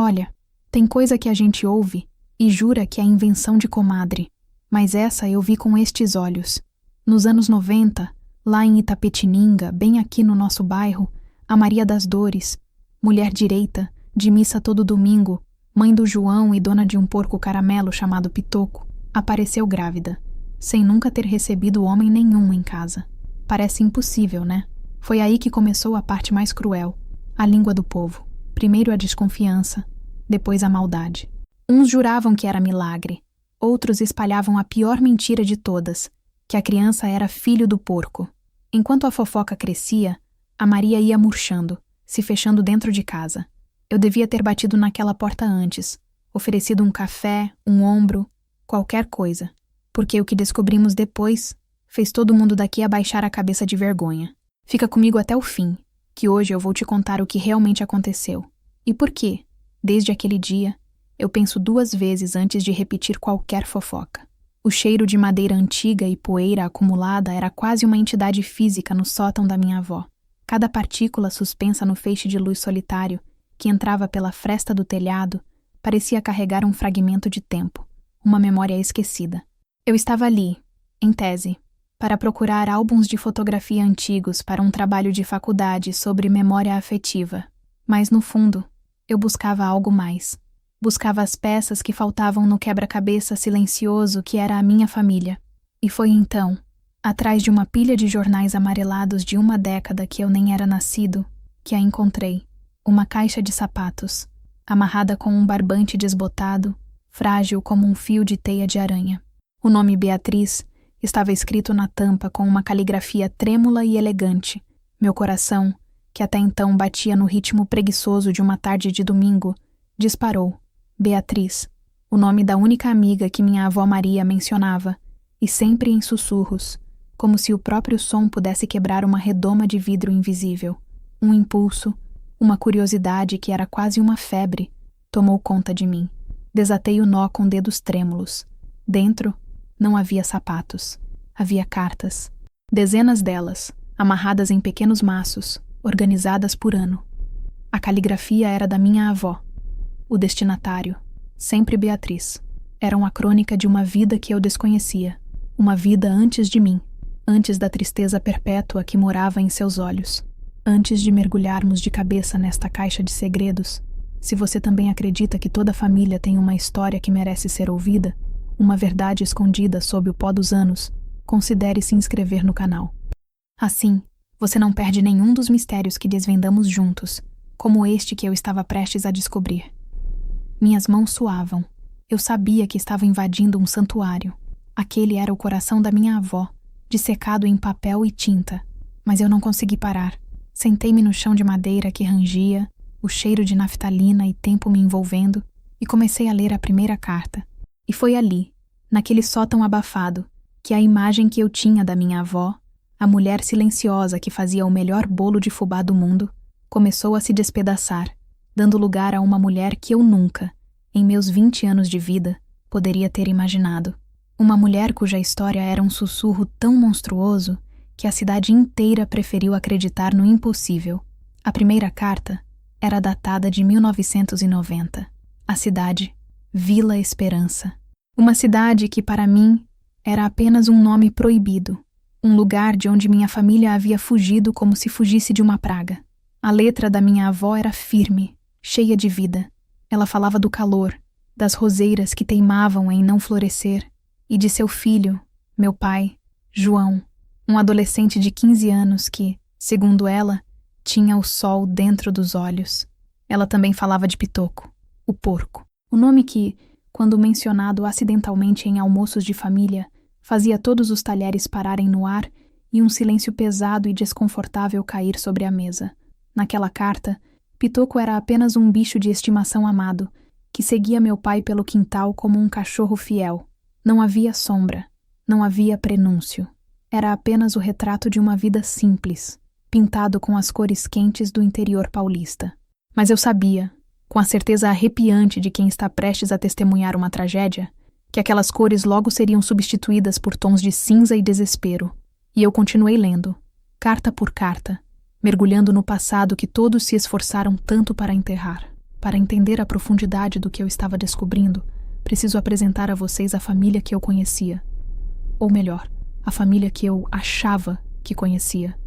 Olha, tem coisa que a gente ouve e jura que é invenção de comadre, mas essa eu vi com estes olhos. Nos anos 90, lá em Itapetininga, bem aqui no nosso bairro, a Maria das Dores, mulher direita, de missa todo domingo, mãe do João e dona de um porco caramelo chamado Pitoco, apareceu grávida, sem nunca ter recebido homem nenhum em casa. Parece impossível, né? Foi aí que começou a parte mais cruel, a língua do povo. Primeiro a desconfiança, depois a maldade. Uns juravam que era milagre, outros espalhavam a pior mentira de todas, que a criança era filho do porco. Enquanto a fofoca crescia, a Maria ia murchando, se fechando dentro de casa. Eu devia ter batido naquela porta antes, oferecido um café, um ombro, qualquer coisa, porque o que descobrimos depois fez todo mundo daqui abaixar a cabeça de vergonha. Fica comigo até o fim, que hoje eu vou te contar o que realmente aconteceu. E por quê, desde aquele dia, eu penso 2 vezes antes de repetir qualquer fofoca. O cheiro de madeira antiga e poeira acumulada era quase uma entidade física no sótão da minha avó. Cada partícula suspensa no feixe de luz solitário, que entrava pela fresta do telhado, parecia carregar um fragmento de tempo, uma memória esquecida. Eu estava ali, em tese, para procurar álbuns de fotografia antigos para um trabalho de faculdade sobre memória afetiva. Mas, no fundo, eu buscava algo mais. Buscava as peças que faltavam no quebra-cabeça silencioso que era a minha família. E foi então, atrás de uma pilha de jornais amarelados de uma década que eu nem era nascido, que a encontrei. Uma caixa de sapatos, amarrada com um barbante desbotado, frágil como um fio de teia de aranha. O nome Beatriz estava escrito na tampa com uma caligrafia trêmula e elegante. Meu coração, que até então batia no ritmo preguiçoso de uma tarde de domingo, disparou. Beatriz, o nome da única amiga que minha avó Maria mencionava, e sempre em sussurros, como se o próprio som pudesse quebrar uma redoma de vidro invisível. Um impulso, uma curiosidade que era quase uma febre, tomou conta de mim. Desatei o nó com dedos trêmulos. Dentro, não havia sapatos. Havia cartas. Dezenas delas, amarradas em pequenos maços, organizadas por ano. A caligrafia era da minha avó. O destinatário, sempre Beatriz. Era uma crônica de uma vida que eu desconhecia. Uma vida antes de mim, antes da tristeza perpétua que morava em seus olhos. Antes de mergulharmos de cabeça nesta caixa de segredos, se você também acredita que toda família tem uma história que merece ser ouvida, uma verdade escondida sob o pó dos anos, considere se inscrever no canal. Assim, você não perde nenhum dos mistérios que desvendamos juntos, como este que eu estava prestes a descobrir. Minhas mãos suavam. Eu sabia que estava invadindo um santuário. Aquele era o coração da minha avó, dissecado em papel e tinta. Mas eu não consegui parar. Sentei-me no chão de madeira que rangia, o cheiro de naftalina e tempo me envolvendo, e comecei a ler a primeira carta. E foi ali, naquele sótão abafado, que a imagem que eu tinha da minha avó, a mulher silenciosa que fazia o melhor bolo de fubá do mundo, começou a se despedaçar, dando lugar a uma mulher que eu nunca, em meus 20 anos de vida, poderia ter imaginado. Uma mulher cuja história era um sussurro tão monstruoso que a cidade inteira preferiu acreditar no impossível. A primeira carta era datada de 1990. A cidade, Vila Esperança. Uma cidade que, para mim, era apenas um nome proibido. Um lugar de onde minha família havia fugido como se fugisse de uma praga. A letra da minha avó era firme, cheia de vida. Ela falava do calor, das roseiras que teimavam em não florescer, e de seu filho, meu pai, João, um adolescente de 15 anos que, segundo ela, tinha o sol dentro dos olhos. Ela também falava de Pitoco, o porco. O nome que, quando mencionado acidentalmente em almoços de família, fazia todos os talheres pararem no ar e um silêncio pesado e desconfortável cair sobre a mesa. Naquela carta, Pitoco era apenas um bicho de estimação amado, que seguia meu pai pelo quintal como um cachorro fiel. Não havia sombra, não havia prenúncio. Era apenas o retrato de uma vida simples, pintado com as cores quentes do interior paulista. Mas eu sabia, com a certeza arrepiante de quem está prestes a testemunhar uma tragédia, que aquelas cores logo seriam substituídas por tons de cinza e desespero. E eu continuei lendo, carta por carta, mergulhando no passado que todos se esforçaram tanto para enterrar. Para entender a profundidade do que eu estava descobrindo, preciso apresentar a vocês a família que eu conhecia. Ou melhor, a família que eu achava que conhecia.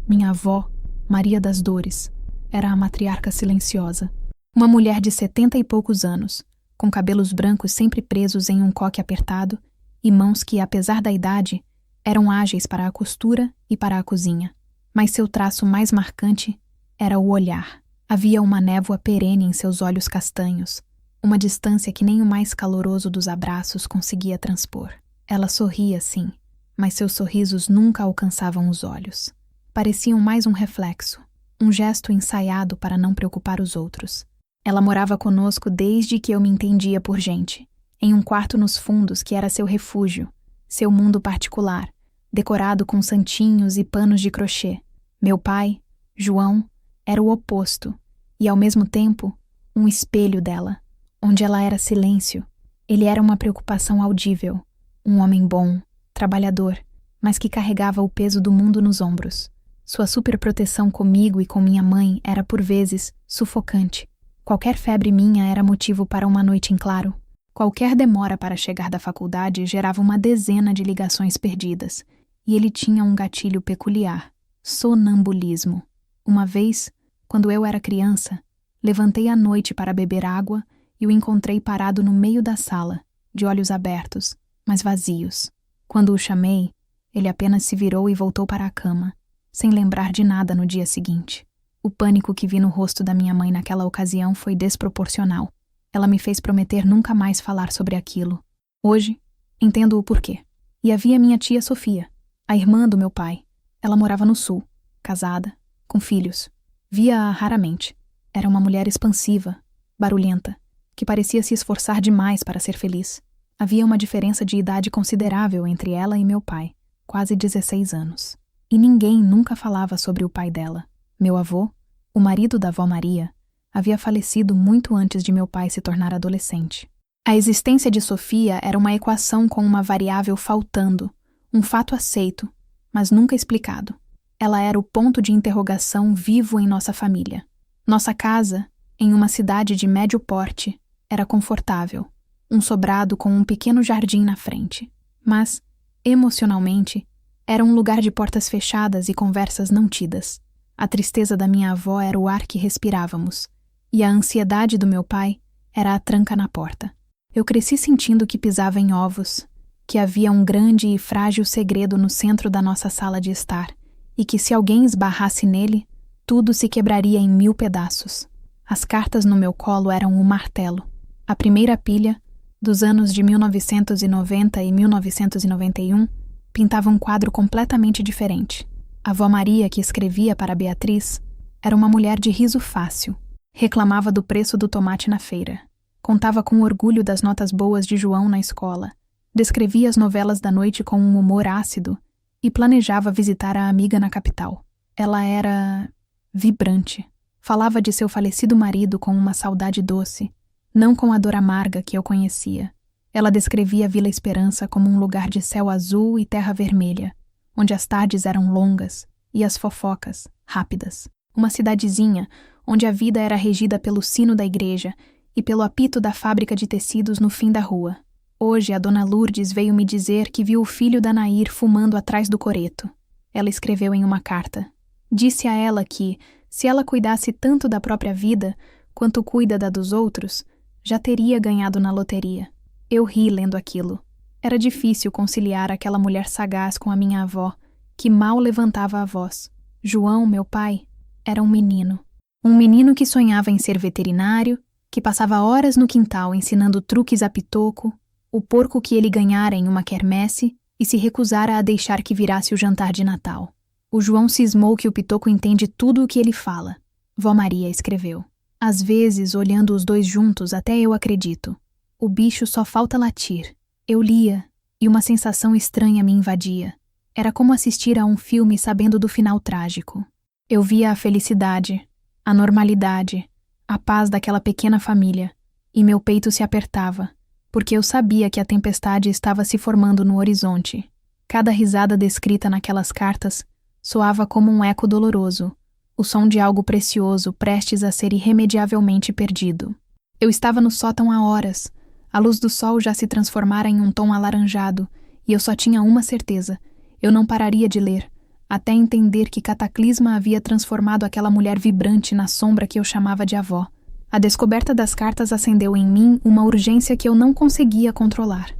Minha avó, Maria das Dores, era a matriarca silenciosa. Uma mulher de 70 e poucos anos, com cabelos brancos sempre presos em um coque apertado e mãos que, apesar da idade, eram ágeis para a costura e para a cozinha. Mas seu traço mais marcante era o olhar. Havia uma névoa perene em seus olhos castanhos, uma distância que nem o mais caloroso dos abraços conseguia transpor. Ela sorria, sim, mas seus sorrisos nunca alcançavam os olhos. Pareciam mais um reflexo, um gesto ensaiado para não preocupar os outros. Ela morava conosco desde que eu me entendia por gente, em um quarto nos fundos que era seu refúgio, seu mundo particular, decorado com santinhos e panos de crochê. Meu pai, João, era o oposto, e ao mesmo tempo, um espelho dela. Onde ela era silêncio, ele era uma preocupação audível, um homem bom, trabalhador, mas que carregava o peso do mundo nos ombros. Sua superproteção comigo e com minha mãe era por vezes sufocante. Qualquer febre minha era motivo para uma noite em claro. Qualquer demora para chegar da faculdade gerava uma dezena de ligações perdidas, e ele tinha um gatilho peculiar: sonambulismo. Uma vez, quando eu era criança, levantei à noite para beber água e o encontrei parado no meio da sala, de olhos abertos, mas vazios. Quando o chamei, ele apenas se virou e voltou para a cama, sem lembrar de nada no dia seguinte. O pânico que vi no rosto da minha mãe naquela ocasião foi desproporcional. Ela me fez prometer nunca mais falar sobre aquilo. Hoje, entendo o porquê. E havia minha tia Sofia, a irmã do meu pai. Ela morava no sul, casada, com filhos. Via-a raramente. Era uma mulher expansiva, barulhenta, que parecia se esforçar demais para ser feliz. Havia uma diferença de idade considerável entre ela e meu pai, quase 16 anos. E ninguém nunca falava sobre o pai dela. Meu avô, o marido da avó Maria, havia falecido muito antes de meu pai se tornar adolescente. A existência de Sofia era uma equação com uma variável faltando, um fato aceito, mas nunca explicado. Ela era o ponto de interrogação vivo em nossa família. Nossa casa, em uma cidade de médio porte, era confortável, um sobrado com um pequeno jardim na frente. Mas, emocionalmente, era um lugar de portas fechadas e conversas não tidas. A tristeza da minha avó era o ar que respirávamos, e a ansiedade do meu pai era a tranca na porta. Eu cresci sentindo que pisava em ovos, que havia um grande e frágil segredo no centro da nossa sala de estar, e que se alguém esbarrasse nele, tudo se quebraria em 1000 pedaços. As cartas no meu colo eram um martelo. A primeira pilha, dos anos de 1990 e 1991, pintava um quadro completamente diferente. A avó Maria, que escrevia para Beatriz, era uma mulher de riso fácil. Reclamava do preço do tomate na feira. Contava com orgulho das notas boas de João na escola. Descrevia as novelas da noite com um humor ácido e planejava visitar a amiga na capital. Ela era vibrante. Falava de seu falecido marido com uma saudade doce, não com a dor amarga que eu conhecia. Ela descrevia Vila Esperança como um lugar de céu azul e terra vermelha, onde as tardes eram longas e as fofocas rápidas. Uma cidadezinha onde a vida era regida pelo sino da igreja e pelo apito da fábrica de tecidos no fim da rua. Hoje a dona Lourdes veio me dizer que viu o filho da Nair fumando atrás do coreto. Ela escreveu em uma carta. Disse a ela que, se ela cuidasse tanto da própria vida quanto cuida da dos outros, já teria ganhado na loteria. Eu ri lendo aquilo. Era difícil conciliar aquela mulher sagaz com a minha avó, que mal levantava a voz. João, meu pai, era um menino. Um menino que sonhava em ser veterinário, que passava horas no quintal ensinando truques a Pitoco, o porco que ele ganhara em uma quermesse e se recusara a deixar que virasse o jantar de Natal. O João cismou que o Pitoco entende tudo o que ele fala. Vó Maria escreveu. Às vezes, olhando os dois juntos, até eu acredito. O bicho só falta latir. Eu lia, e uma sensação estranha me invadia. Era como assistir a um filme sabendo do final trágico. Eu via a felicidade, a normalidade, a paz daquela pequena família, e meu peito se apertava, porque eu sabia que a tempestade estava se formando no horizonte. Cada risada descrita naquelas cartas soava como um eco doloroso, o som de algo precioso prestes a ser irremediavelmente perdido. Eu estava no sótão há horas. A luz do sol já se transformara em um tom alaranjado, e eu só tinha uma certeza: eu não pararia de ler, até entender que cataclisma havia transformado aquela mulher vibrante na sombra que eu chamava de avó. A descoberta das cartas acendeu em mim uma urgência que eu não conseguia controlar.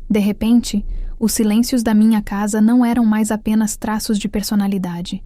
De repente, os silêncios da minha casa não eram mais apenas traços de personalidade.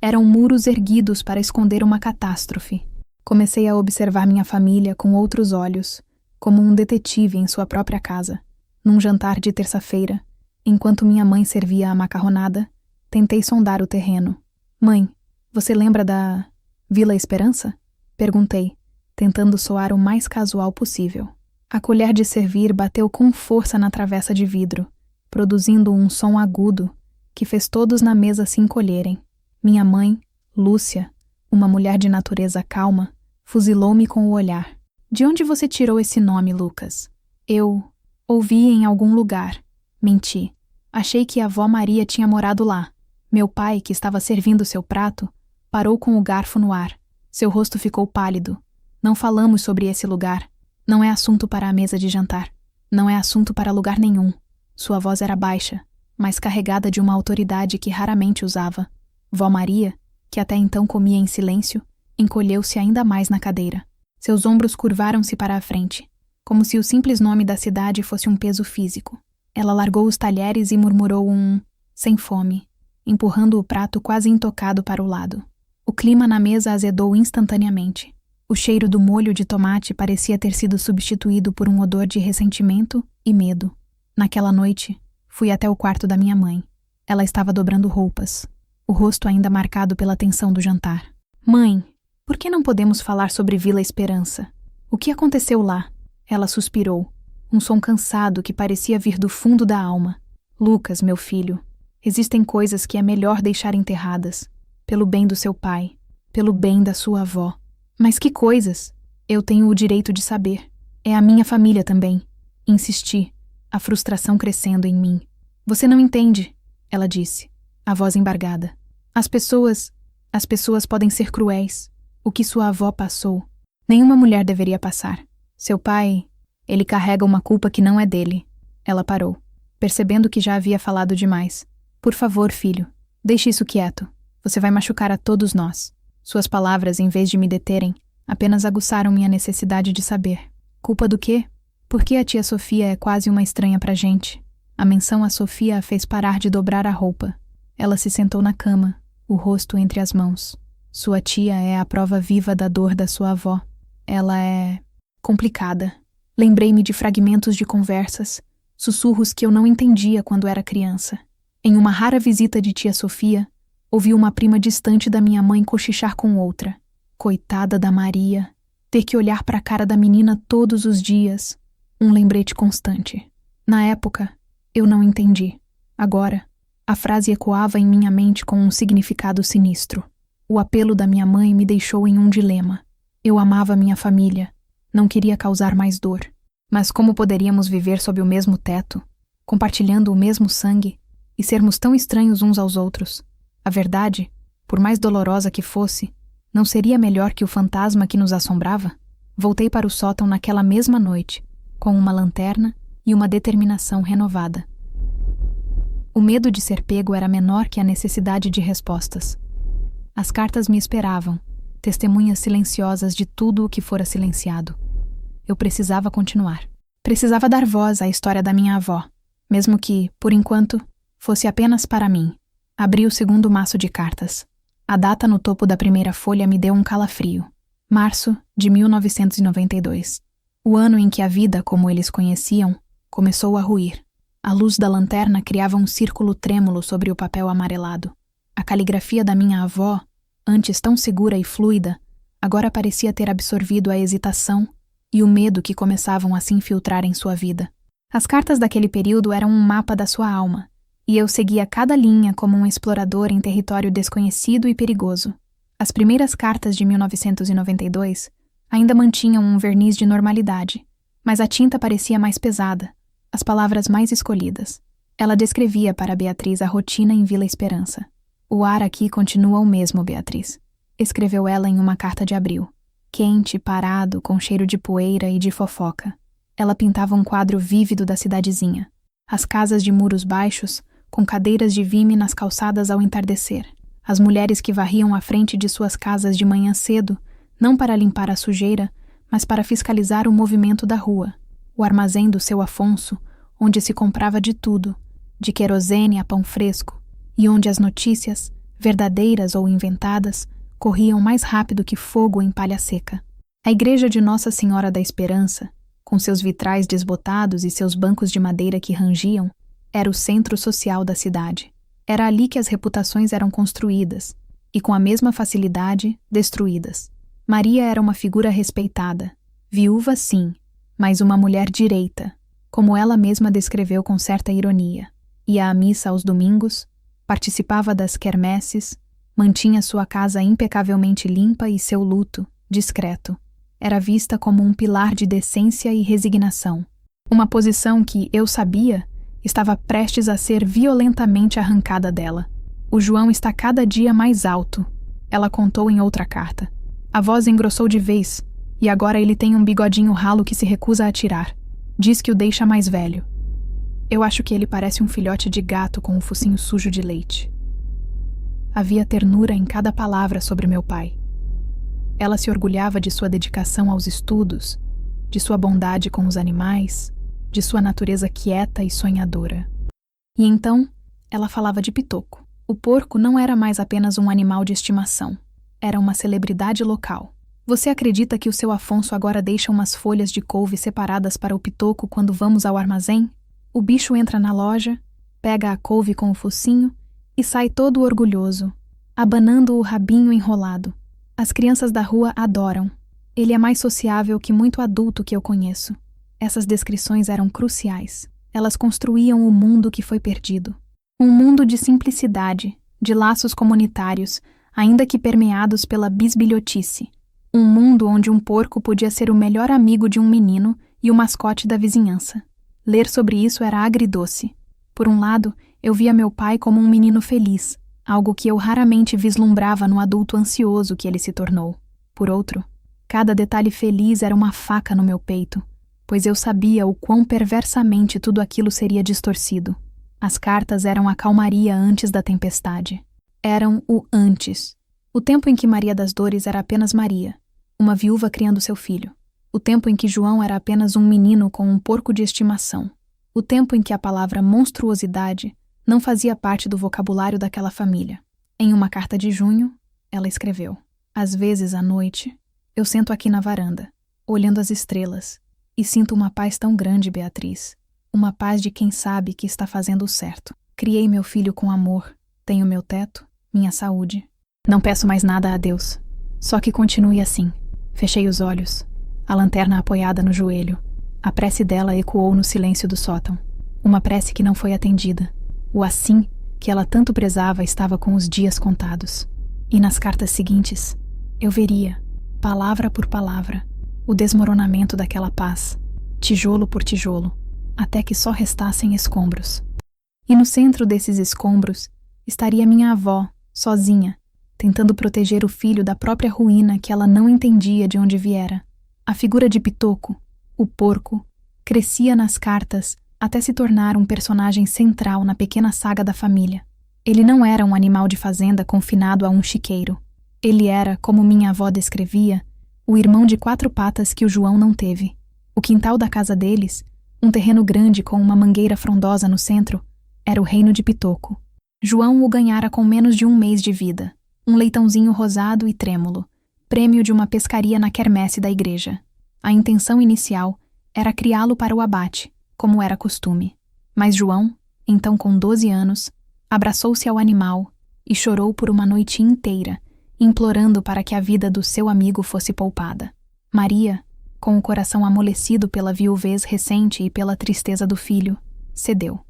Eram muros erguidos para esconder uma catástrofe. Comecei a observar minha família com outros olhos, como um detetive em sua própria casa. Num jantar de terça-feira, enquanto minha mãe servia a macarronada, tentei sondar o terreno. Mãe, você lembra da Vila Esperança? Perguntei, tentando soar o mais casual possível. A colher de servir bateu com força na travessa de vidro, produzindo um som agudo que fez todos na mesa se encolherem. Minha mãe, Lúcia, uma mulher de natureza calma, fuzilou-me com o olhar. De onde você tirou esse nome, Lucas? Eu ouvi em algum lugar. Menti. Achei que a avó Maria tinha morado lá. Meu pai, que estava servindo seu prato, parou com o garfo no ar. Seu rosto ficou pálido. Não falamos sobre esse lugar. Não é assunto para a mesa de jantar. Não é assunto para lugar nenhum. Sua voz era baixa, mas carregada de uma autoridade que raramente usava. Vó Maria, que até então comia em silêncio, encolheu-se ainda mais na cadeira. Seus ombros curvaram-se para a frente, como se o simples nome da cidade fosse um peso físico. Ela largou os talheres e murmurou um "sem fome", empurrando o prato quase intocado para o lado. O clima na mesa azedou instantaneamente. O cheiro do molho de tomate parecia ter sido substituído por um odor de ressentimento e medo. Naquela noite, fui até o quarto da minha mãe. Ela estava dobrando roupas, o rosto ainda marcado pela tensão do jantar. Mãe, por que não podemos falar sobre Vila Esperança? O que aconteceu lá? Ela suspirou, um som cansado que parecia vir do fundo da alma. Lucas, meu filho, existem coisas que é melhor deixar enterradas, pelo bem do seu pai, pelo bem da sua avó. Mas que coisas? Eu tenho o direito de saber. É a minha família também. Insisti, a frustração crescendo em mim. Você não entende, ela disse, a voz embargada. As pessoas podem ser cruéis. O que sua avó passou, nenhuma mulher deveria passar. Seu pai, ele carrega uma culpa que não é dele. Ela parou, percebendo que já havia falado demais. Por favor, filho, deixe isso quieto. Você vai machucar a todos nós. Suas palavras, em vez de me deterem, apenas aguçaram minha necessidade de saber. Culpa do quê? Por que a tia Sofia é quase uma estranha pra gente? A menção a Sofia a fez parar de dobrar a roupa. Ela se sentou na cama, o rosto entre as mãos. Sua tia é a prova viva da dor da sua avó. Ela é complicada. Lembrei-me de fragmentos de conversas, sussurros que eu não entendia quando era criança. Em uma rara visita de tia Sofia, ouvi uma prima distante da minha mãe cochichar com outra. Coitada da Maria, ter que olhar para a cara da menina todos os dias. Um lembrete constante. Na época, eu não entendi. Agora, a frase ecoava em minha mente com um significado sinistro. O apelo da minha mãe me deixou em um dilema. Eu amava minha família, não queria causar mais dor. Mas como poderíamos viver sob o mesmo teto, compartilhando o mesmo sangue, e sermos tão estranhos uns aos outros? A verdade, por mais dolorosa que fosse, não seria melhor que o fantasma que nos assombrava? Voltei para o sótão naquela mesma noite, com uma lanterna e uma determinação renovada. O medo de ser pego era menor que a necessidade de respostas. As cartas me esperavam, testemunhas silenciosas de tudo o que fora silenciado. Eu precisava continuar. Precisava dar voz à história da minha avó, mesmo que, por enquanto, fosse apenas para mim. Abri o segundo maço de cartas. A data no topo da primeira folha me deu um calafrio. Março de 1992. O ano em que a vida, como eles conheciam, começou a ruir. A luz da lanterna criava um círculo trêmulo sobre o papel amarelado. A caligrafia da minha avó, antes tão segura e fluida, agora parecia ter absorvido a hesitação e o medo que começavam a se infiltrar em sua vida. As cartas daquele período eram um mapa da sua alma, e eu seguia cada linha como um explorador em território desconhecido e perigoso. As primeiras cartas de 1992 ainda mantinham um verniz de normalidade, mas a tinta parecia mais pesada, as palavras mais escolhidas. Ela descrevia para Beatriz a rotina em Vila Esperança. O ar aqui continua o mesmo, Beatriz. escreveu ela em uma carta de abril. Quente, parado, com cheiro de poeira e de fofoca. Ela pintava um quadro vívido da cidadezinha. As casas de muros baixos, com cadeiras de vime nas calçadas ao entardecer. As mulheres que varriam a frente de suas casas de manhã cedo, não para limpar a sujeira, mas para fiscalizar o movimento da rua. O armazém do seu Afonso, onde se comprava de tudo, de querosene a pão fresco, e onde as notícias, verdadeiras ou inventadas, corriam mais rápido que fogo em palha seca. A igreja de Nossa Senhora da Esperança, com seus vitrais desbotados e seus bancos de madeira que rangiam, era o centro social da cidade. Era ali que as reputações eram construídas, e com a mesma facilidade, destruídas. Maria era uma figura respeitada, viúva sim, mas uma mulher direita, como ela mesma descreveu com certa ironia. Ia à missa aos domingos, participava das quermesses, mantinha sua casa impecavelmente limpa e seu luto, discreto. Era vista como um pilar de decência e resignação. Uma posição que, eu sabia, estava prestes a ser violentamente arrancada dela. O João está cada dia mais alto, ela contou em outra carta. A voz engrossou de vez, e agora ele tem um bigodinho ralo que se recusa a tirar. Diz que o deixa mais velho. Eu acho que ele parece um filhote de gato com um focinho sujo de leite. Havia ternura em cada palavra sobre meu pai. Ela se orgulhava de sua dedicação aos estudos, de sua bondade com os animais, de sua natureza quieta e sonhadora. E então, ela falava de Pitoco. O porco não era mais apenas um animal de estimação. Era uma celebridade local. Você acredita que o seu Afonso agora deixa umas folhas de couve separadas para o Pitoco quando vamos ao armazém? O bicho entra na loja, pega a couve com o focinho e sai todo orgulhoso, abanando o rabinho enrolado. As crianças da rua adoram. Ele é mais sociável que muito adulto que eu conheço. Essas descrições eram cruciais. Elas construíam o mundo que foi perdido. Um mundo de simplicidade, de laços comunitários, ainda que permeados pela bisbilhotice. Um mundo onde um porco podia ser o melhor amigo de um menino e o mascote da vizinhança. Ler sobre isso era agridoce. Por um lado, eu via meu pai como um menino feliz, algo que eu raramente vislumbrava no adulto ansioso que ele se tornou. Por outro, cada detalhe feliz era uma faca no meu peito, pois eu sabia o quão perversamente tudo aquilo seria distorcido. As cartas eram a calmaria antes da tempestade. Eram o antes. O tempo em que Maria das Dores era apenas Maria, uma viúva criando seu filho. O tempo em que João era apenas um menino com um porco de estimação. O tempo em que a palavra monstruosidade não fazia parte do vocabulário daquela família. Em uma carta de junho, ela escreveu: às vezes, à noite, eu sento aqui na varanda, olhando as estrelas, e sinto uma paz tão grande, Beatriz. Uma paz de quem sabe que está fazendo o certo. Criei meu filho com amor, tenho meu teto, minha saúde. Não peço mais nada a Deus, só que continue assim. Fechei os olhos, a lanterna apoiada no joelho. A prece dela ecoou no silêncio do sótão. Uma prece que não foi atendida. O assim, que ela tanto prezava, estava com os dias contados. E nas cartas seguintes, eu veria, palavra por palavra, o desmoronamento daquela paz, tijolo por tijolo, até que só restassem escombros. E no centro desses escombros estaria minha avó, sozinha, tentando proteger o filho da própria ruína que ela não entendia de onde viera. A figura de Pitoco, o porco, crescia nas cartas até se tornar um personagem central na pequena saga da família. Ele não era um animal de fazenda confinado a um chiqueiro. Ele era, como minha avó descrevia, o irmão de 4 patas que o João não teve. O quintal da casa deles, um terreno grande com uma mangueira frondosa no centro, era o reino de Pitoco. João o ganhara com menos de 1 mês de vida, um leitãozinho rosado e trêmulo, prêmio de uma pescaria na quermesse da igreja. A intenção inicial era criá-lo para o abate, como era costume. Mas João, então com 12 anos, abraçou-se ao animal e chorou por uma noite inteira, implorando para que a vida do seu amigo fosse poupada. Maria, com o coração amolecido pela viuvez recente e pela tristeza do filho, cedeu.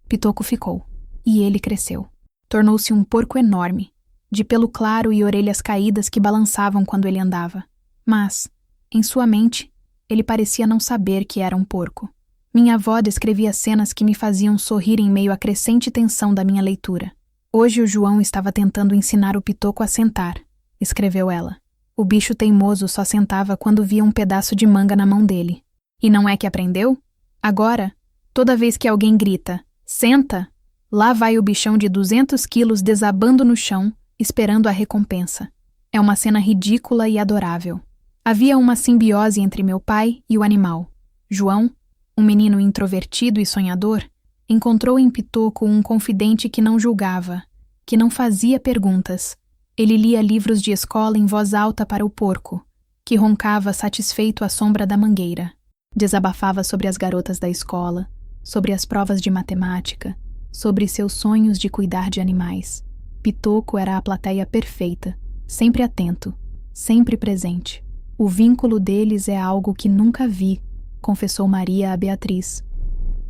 Pitoco ficou, e ele cresceu. Tornou-se um porco enorme, de pelo claro e orelhas caídas que balançavam quando ele andava. Mas, em sua mente, ele parecia não saber que era um porco. Minha avó descrevia cenas que me faziam sorrir em meio à crescente tensão da minha leitura. Hoje o João estava tentando ensinar o Pitoco a sentar, escreveu ela. O bicho teimoso só sentava quando via um pedaço de manga na mão dele. E não é que aprendeu? Agora, toda vez que alguém grita, senta, lá vai o bichão de 200 quilos desabando no chão, esperando a recompensa. É uma cena ridícula e adorável. Havia uma simbiose entre meu pai e o animal. João, um menino introvertido e sonhador, encontrou em Pitoco um confidente que não julgava, que não fazia perguntas. Ele lia livros de escola em voz alta para o porco, que roncava satisfeito à sombra da mangueira. Desabafava sobre as garotas da escola, sobre as provas de matemática, sobre seus sonhos de cuidar de animais. Pitoco era a plateia perfeita, sempre atento, sempre presente. O vínculo deles é algo que nunca vi, confessou Maria a Beatriz.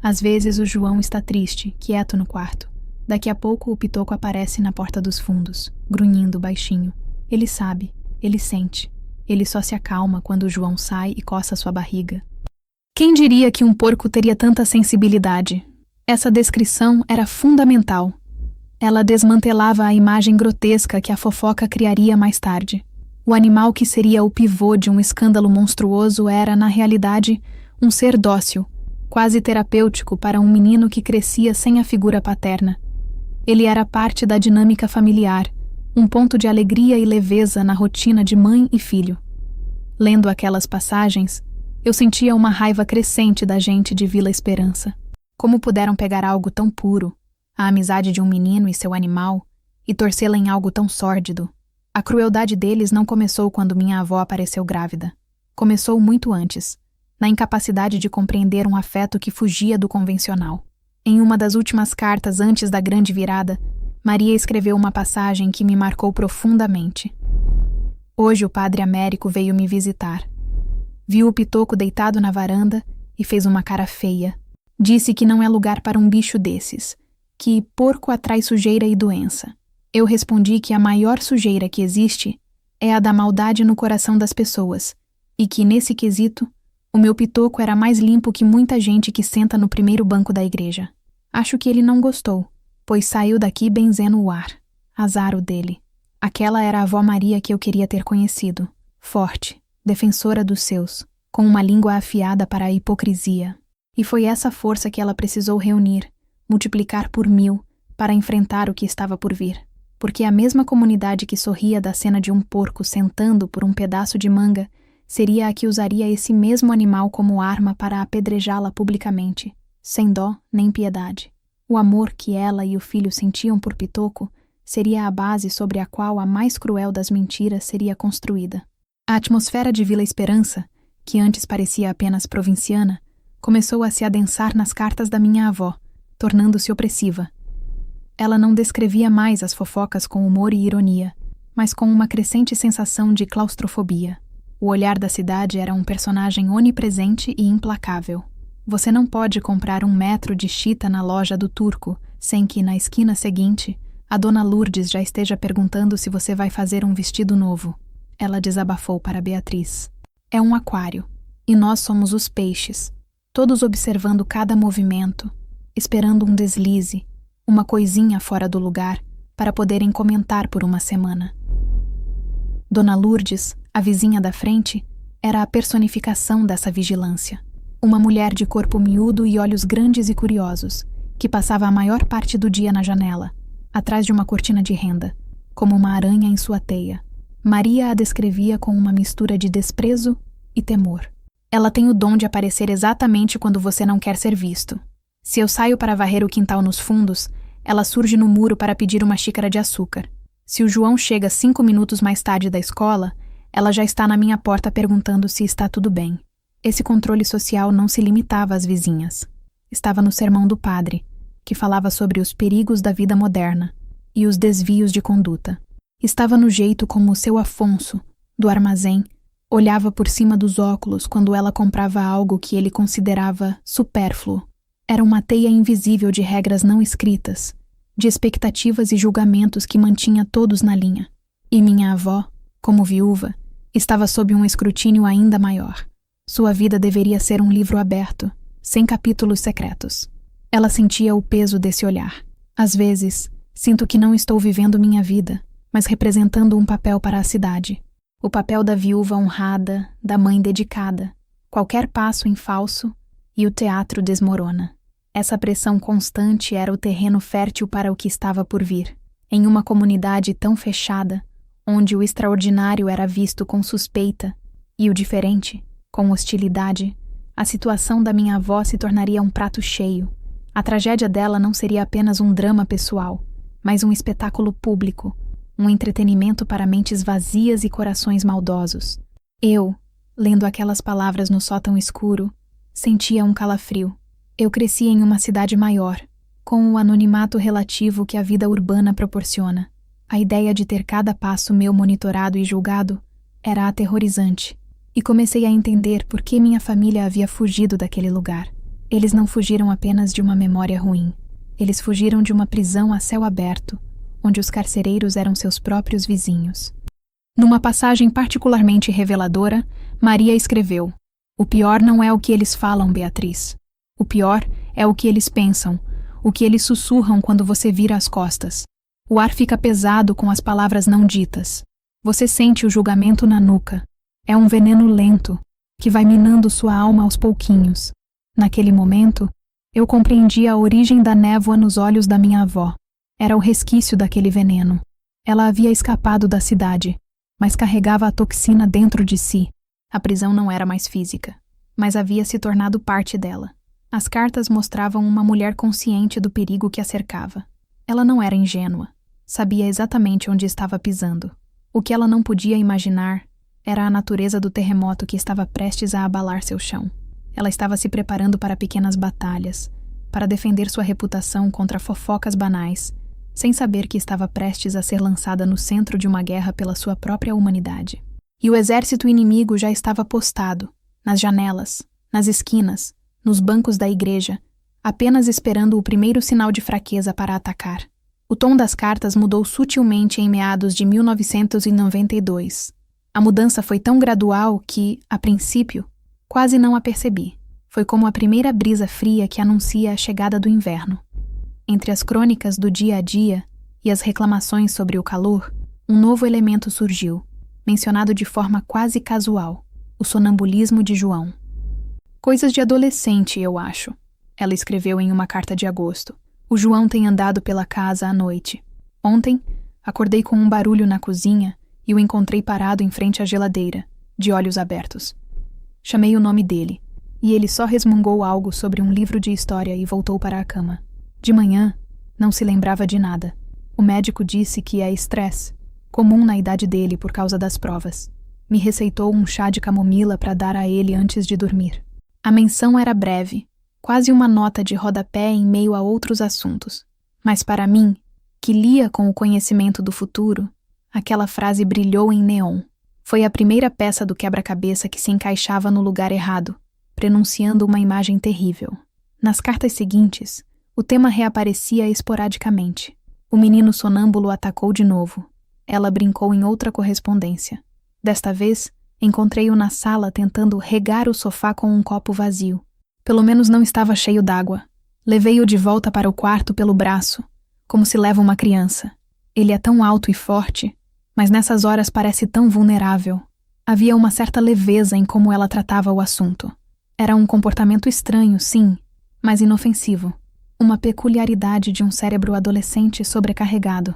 Às vezes o João está triste, quieto no quarto. Daqui a pouco o Pitoco aparece na porta dos fundos, grunhindo baixinho. Ele sabe, ele sente. Ele só se acalma quando o João sai e coça sua barriga. Quem diria que um porco teria tanta sensibilidade? Essa descrição era fundamental. Ela desmantelava a imagem grotesca que a fofoca criaria mais tarde. O animal que seria o pivô de um escândalo monstruoso era, na realidade, um ser dócil, quase terapêutico para um menino que crescia sem a figura paterna. Ele era parte da dinâmica familiar, um ponto de alegria e leveza na rotina de mãe e filho. Lendo aquelas passagens, eu sentia uma raiva crescente da gente de Vila Esperança. Como puderam pegar algo tão puro, a amizade de um menino e seu animal, e torcê-la em algo tão sórdido? A crueldade deles não começou quando minha avó apareceu grávida. Começou muito antes, na incapacidade de compreender um afeto que fugia do convencional. Em uma das últimas cartas antes da grande virada, Maria escreveu uma passagem que me marcou profundamente. Hoje o padre Américo veio me visitar. Viu o Pitoco deitado na varanda e fez uma cara feia. Disse que não é lugar para um bicho desses, que porco atrai sujeira e doença. Eu respondi que a maior sujeira que existe é a da maldade no coração das pessoas, e que, nesse quesito, o meu Pitoco era mais limpo que muita gente que senta no primeiro banco da igreja. Acho que ele não gostou, pois saiu daqui benzendo o ar. Azar o dele. Aquela era a avó Maria que eu queria ter conhecido. Forte, defensora dos seus, com uma língua afiada para a hipocrisia. E foi essa força que ela precisou reunir, multiplicar por 1000, para enfrentar o que estava por vir. Porque a mesma comunidade que sorria da cena de um porco sentando por um pedaço de manga seria a que usaria esse mesmo animal como arma para apedrejá-la publicamente, sem dó nem piedade. O amor que ela e o filho sentiam por Pitoco seria a base sobre a qual a mais cruel das mentiras seria construída. A atmosfera de Vila Esperança, que antes parecia apenas provinciana, começou a se adensar nas cartas da minha avó, tornando-se opressiva. Ela não descrevia mais as fofocas com humor e ironia, mas com uma crescente sensação de claustrofobia. O olhar da cidade era um personagem onipresente e implacável. Você não pode comprar 1 metro de chita na loja do turco, sem que, na esquina seguinte, a dona Lourdes já esteja perguntando se você vai fazer um vestido novo. Ela desabafou para Beatriz. É um aquário, e nós somos os peixes, todos observando cada movimento, esperando um deslize, uma coisinha fora do lugar, para poderem comentar por uma semana. Dona Lourdes, a vizinha da frente, era a personificação dessa vigilância. Uma mulher de corpo miúdo e olhos grandes e curiosos, que passava a maior parte do dia na janela, atrás de uma cortina de renda, como uma aranha em sua teia. Maria a descrevia com uma mistura de desprezo e temor. Ela tem o dom de aparecer exatamente quando você não quer ser visto. Se eu saio para varrer o quintal nos fundos, ela surge no muro para pedir uma xícara de açúcar. Se o João chega 5 minutos mais tarde da escola, ela já está na minha porta perguntando se está tudo bem. Esse controle social não se limitava às vizinhas. Estava no sermão do padre, que falava sobre os perigos da vida moderna e os desvios de conduta. Estava no jeito como o seu Afonso, do armazém, olhava por cima dos óculos quando ela comprava algo que ele considerava supérfluo. Era uma teia invisível de regras não escritas, de expectativas e julgamentos que mantinha todos na linha. E minha avó, como viúva, estava sob um escrutínio ainda maior. Sua vida deveria ser um livro aberto, sem capítulos secretos. Ela sentia o peso desse olhar. Às vezes, sinto que não estou vivendo minha vida, mas representando um papel para a cidade. O papel da viúva honrada, da mãe dedicada. Qualquer passo em falso e o teatro desmorona. Essa pressão constante era o terreno fértil para o que estava por vir. Em uma comunidade tão fechada, onde o extraordinário era visto com suspeita e o diferente, com hostilidade, a situação da minha avó se tornaria um prato cheio. A tragédia dela não seria apenas um drama pessoal, mas um espetáculo público, um entretenimento para mentes vazias e corações maldosos. Eu, lendo aquelas palavras no sótão escuro, sentia um calafrio. Eu cresci em uma cidade maior, com o anonimato relativo que a vida urbana proporciona. A ideia de ter cada passo meu monitorado e julgado era aterrorizante, e comecei a entender por que minha família havia fugido daquele lugar. Eles não fugiram apenas de uma memória ruim. Eles fugiram de uma prisão a céu aberto, onde os carcereiros eram seus próprios vizinhos. Numa passagem particularmente reveladora, Maria escreveu: "O pior não é o que eles falam, Beatriz. O pior é o que eles pensam, o que eles sussurram quando você vira as costas. O ar fica pesado com as palavras não ditas. Você sente o julgamento na nuca. É um veneno lento, que vai minando sua alma aos pouquinhos. Naquele momento, eu compreendi a origem da névoa nos olhos da minha avó. Era o resquício daquele veneno. Ela havia escapado da cidade, mas carregava a toxina dentro de si. A prisão não era mais física, mas havia se tornado parte dela. As cartas mostravam uma mulher consciente do perigo que a cercava. Ela não era ingênua. Sabia exatamente onde estava pisando. O que ela não podia imaginar era a natureza do terremoto que estava prestes a abalar seu chão. Ela estava se preparando para pequenas batalhas, para defender sua reputação contra fofocas banais, sem saber que estava prestes a ser lançada no centro de uma guerra pela sua própria humanidade. E o exército inimigo já estava postado, nas janelas, nas esquinas, nos bancos da igreja, apenas esperando o primeiro sinal de fraqueza para atacar. O tom das cartas mudou sutilmente em meados de 1992. A mudança foi tão gradual que, a princípio, quase não a percebi. Foi como a primeira brisa fria que anuncia a chegada do inverno. Entre as crônicas do dia a dia e as reclamações sobre o calor, um novo elemento surgiu, mencionado de forma quase casual: o sonambulismo de João. "Coisas de adolescente, eu acho", ela escreveu em uma carta de agosto. "O João tem andado pela casa à noite. Ontem, acordei com um barulho na cozinha e o encontrei parado em frente à geladeira, de olhos abertos. Chamei o nome dele, e ele só resmungou algo sobre um livro de história e voltou para a cama. De manhã, não se lembrava de nada. O médico disse que é estresse, comum na idade dele por causa das provas. Me receitou um chá de camomila para dar a ele antes de dormir. A menção era breve, quase uma nota de rodapé em meio a outros assuntos. Mas para mim, que lia com o conhecimento do futuro, aquela frase brilhou em neon. Foi a primeira peça do quebra-cabeça que se encaixava no lugar errado, prenunciando uma imagem terrível. Nas cartas seguintes, o tema reaparecia esporadicamente. O menino sonâmbulo atacou de novo. Ela brincou em outra correspondência. Desta vez, encontrei-o na sala tentando regar o sofá com um copo vazio. Pelo menos não estava cheio d'água. Levei-o de volta para o quarto pelo braço, como se leva uma criança. Ele é tão alto e forte, mas nessas horas parece tão vulnerável. Havia uma certa leveza em como ela tratava o assunto. Era um comportamento estranho, sim, mas inofensivo. Uma peculiaridade de um cérebro adolescente sobrecarregado.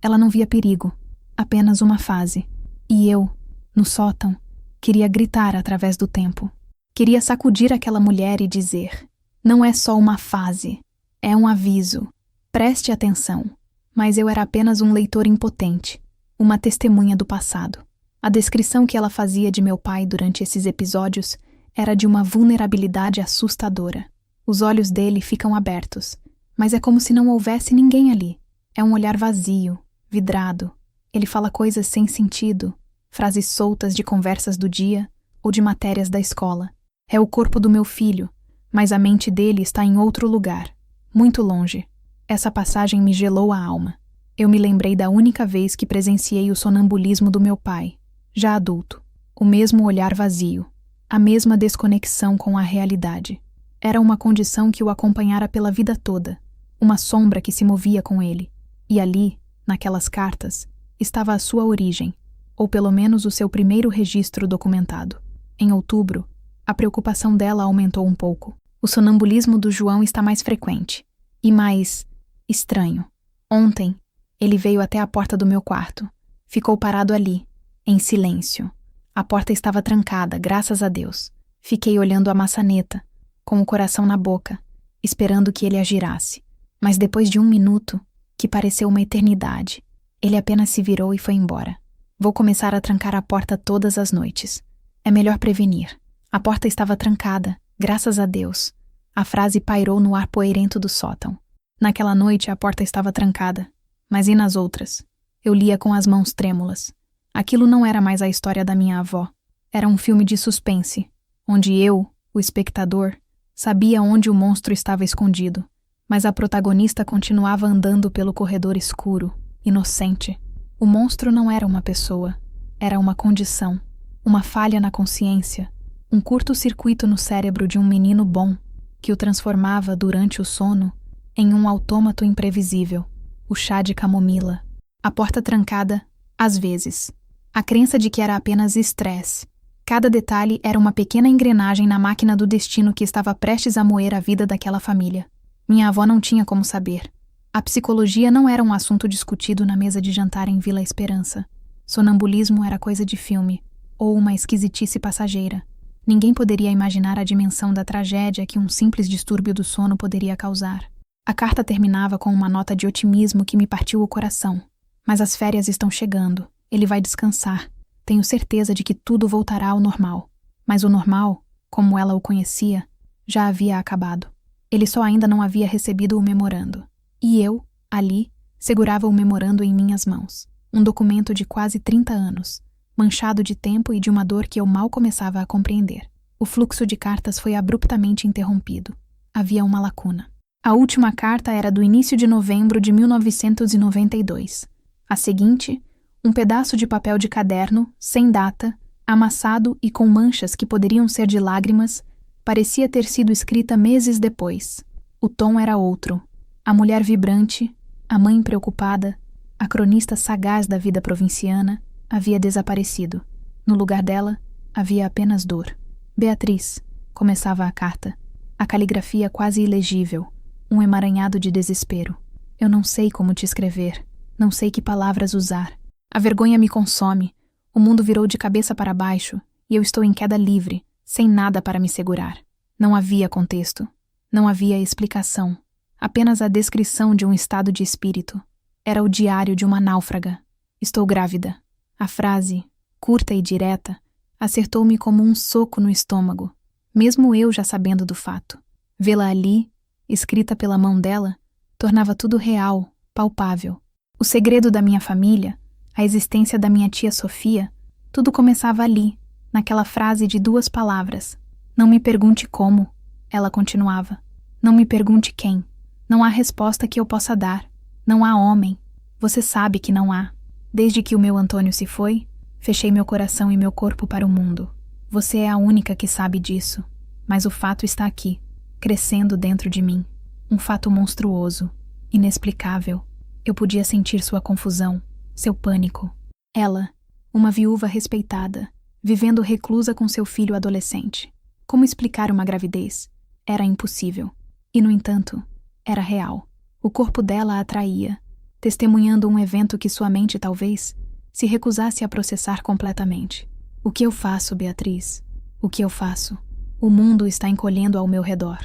Ela não via perigo, apenas uma fase. E eu, no sótão, queria gritar através do tempo. Queria sacudir aquela mulher e dizer: não é só uma fase, é um aviso. Preste atenção. Mas eu era apenas um leitor impotente, uma testemunha do passado. A descrição que ela fazia de meu pai durante esses episódios era de uma vulnerabilidade assustadora. Os olhos dele ficam abertos, mas é como se não houvesse ninguém ali. É um olhar vazio, vidrado. Ele fala coisas sem sentido, frases soltas de conversas do dia ou de matérias da escola. É o corpo do meu filho, mas a mente dele está em outro lugar, muito longe. Essa passagem me gelou a alma. Eu me lembrei da única vez que presenciei o sonambulismo do meu pai, já adulto. O mesmo olhar vazio, a mesma desconexão com a realidade. Era uma condição que o acompanhara pela vida toda, uma sombra que se movia com ele. E ali, naquelas cartas, estava a sua origem, ou pelo menos o seu primeiro registro documentado. Em outubro, a preocupação dela aumentou um pouco. O sonambulismo do João está mais frequente e mais estranho. Ontem, ele veio até a porta do meu quarto. Ficou parado ali, em silêncio. A porta estava trancada, graças a Deus. Fiquei olhando a maçaneta, com o coração na boca, esperando que ele a girasse. Mas depois de 1 minuto, que pareceu uma eternidade, ele apenas se virou e foi embora. Vou começar a trancar a porta todas as noites. É melhor prevenir. A porta estava trancada, graças a Deus. A frase pairou no ar poeirento do sótão. Naquela noite a porta estava trancada, mas e nas outras? Eu lia com as mãos trêmulas. Aquilo não era mais a história da minha avó. Era um filme de suspense, onde eu, o espectador, sabia onde o monstro estava escondido, mas a protagonista continuava andando pelo corredor escuro, inocente. O monstro não era uma pessoa, era uma condição, uma falha na consciência, um curto-circuito no cérebro de um menino bom, que o transformava, durante o sono, em um autômato imprevisível, o chá de camomila. A porta trancada, às vezes. A crença de que era apenas estresse. Cada detalhe era uma pequena engrenagem na máquina do destino que estava prestes a moer a vida daquela família. Minha avó não tinha como saber. A psicologia não era um assunto discutido na mesa de jantar em Vila Esperança. Sonambulismo era coisa de filme, ou uma esquisitice passageira. Ninguém poderia imaginar a dimensão da tragédia que um simples distúrbio do sono poderia causar. A carta terminava com uma nota de otimismo que me partiu o coração. Mas as férias estão chegando. Ele vai descansar. Tenho certeza de que tudo voltará ao normal. Mas o normal, como ela o conhecia, já havia acabado. Ele só ainda não havia recebido o memorando. E eu, ali, segurava o memorando em minhas mãos. Um documento de quase 30 anos, manchado de tempo e de uma dor que eu mal começava a compreender. O fluxo de cartas foi abruptamente interrompido. Havia uma lacuna. A última carta era do início de novembro de 1992. A seguinte, um pedaço de papel de caderno, sem data, amassado e com manchas que poderiam ser de lágrimas, parecia ter sido escrita meses depois. O tom era outro. A mulher vibrante, a mãe preocupada, a cronista sagaz da vida provinciana, havia desaparecido. No lugar dela, havia apenas dor. Beatriz, começava a carta. A caligrafia quase ilegível, um emaranhado de desespero. Eu não sei como te escrever, não sei que palavras usar. A vergonha me consome, o mundo virou de cabeça para baixo e eu estou em queda livre, sem nada para me segurar. Não havia contexto, não havia explicação, apenas a descrição de um estado de espírito. Era o diário de uma náufraga. Estou grávida. A frase, curta e direta, acertou-me como um soco no estômago, mesmo eu já sabendo do fato. Vê-la ali, escrita pela mão dela, tornava tudo real, palpável. O segredo da minha família, a existência da minha tia Sofia, tudo começava ali, naquela frase de 2 palavras. Não me pergunte como, ela continuava. Não me pergunte quem. Não há resposta que eu possa dar. Não há homem. Você sabe que não há. Desde que o meu Antônio se foi, fechei meu coração e meu corpo para o mundo. Você é a única que sabe disso. Mas o fato está aqui, crescendo dentro de mim. Um fato monstruoso, inexplicável. Eu podia sentir sua confusão, seu pânico. Ela, uma viúva respeitada, vivendo reclusa com seu filho adolescente. Como explicar uma gravidez? Era impossível. E, no entanto, era real. O corpo dela a atraía, testemunhando um evento que sua mente, talvez, se recusasse a processar completamente. O que eu faço, Beatriz? O que eu faço? O mundo está encolhendo ao meu redor.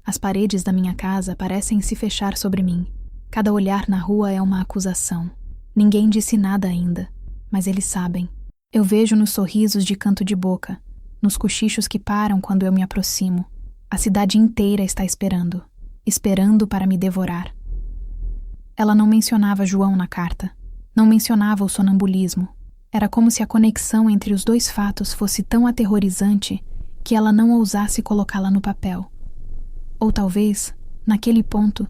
As paredes da minha casa parecem se fechar sobre mim. Cada olhar na rua é uma acusação. Ninguém disse nada ainda, mas eles sabem. Eu vejo nos sorrisos de canto de boca, nos cochichos que param quando eu me aproximo. A cidade inteira está esperando, esperando para me devorar. Ela não mencionava João na carta, não mencionava o sonambulismo. Era como se a conexão entre os 2 fatos fosse tão aterrorizante que ela não ousasse colocá-la no papel. Ou talvez, naquele ponto,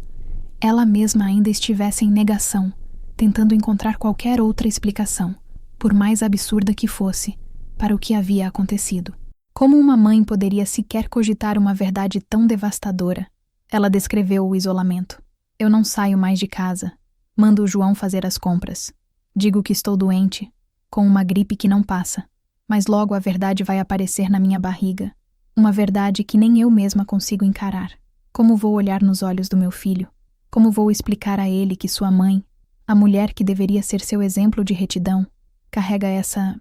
ela mesma ainda estivesse em negação, tentando encontrar qualquer outra explicação, por mais absurda que fosse, para o que havia acontecido. Como uma mãe poderia sequer cogitar uma verdade tão devastadora? Ela descreveu o isolamento. Eu não saio mais de casa. Mando o João fazer as compras. Digo que estou doente, com uma gripe que não passa, mas logo a verdade vai aparecer na minha barriga. Uma verdade que nem eu mesma consigo encarar. Como vou olhar nos olhos do meu filho? Como vou explicar a ele que sua mãe, a mulher que deveria ser seu exemplo de retidão, carrega essa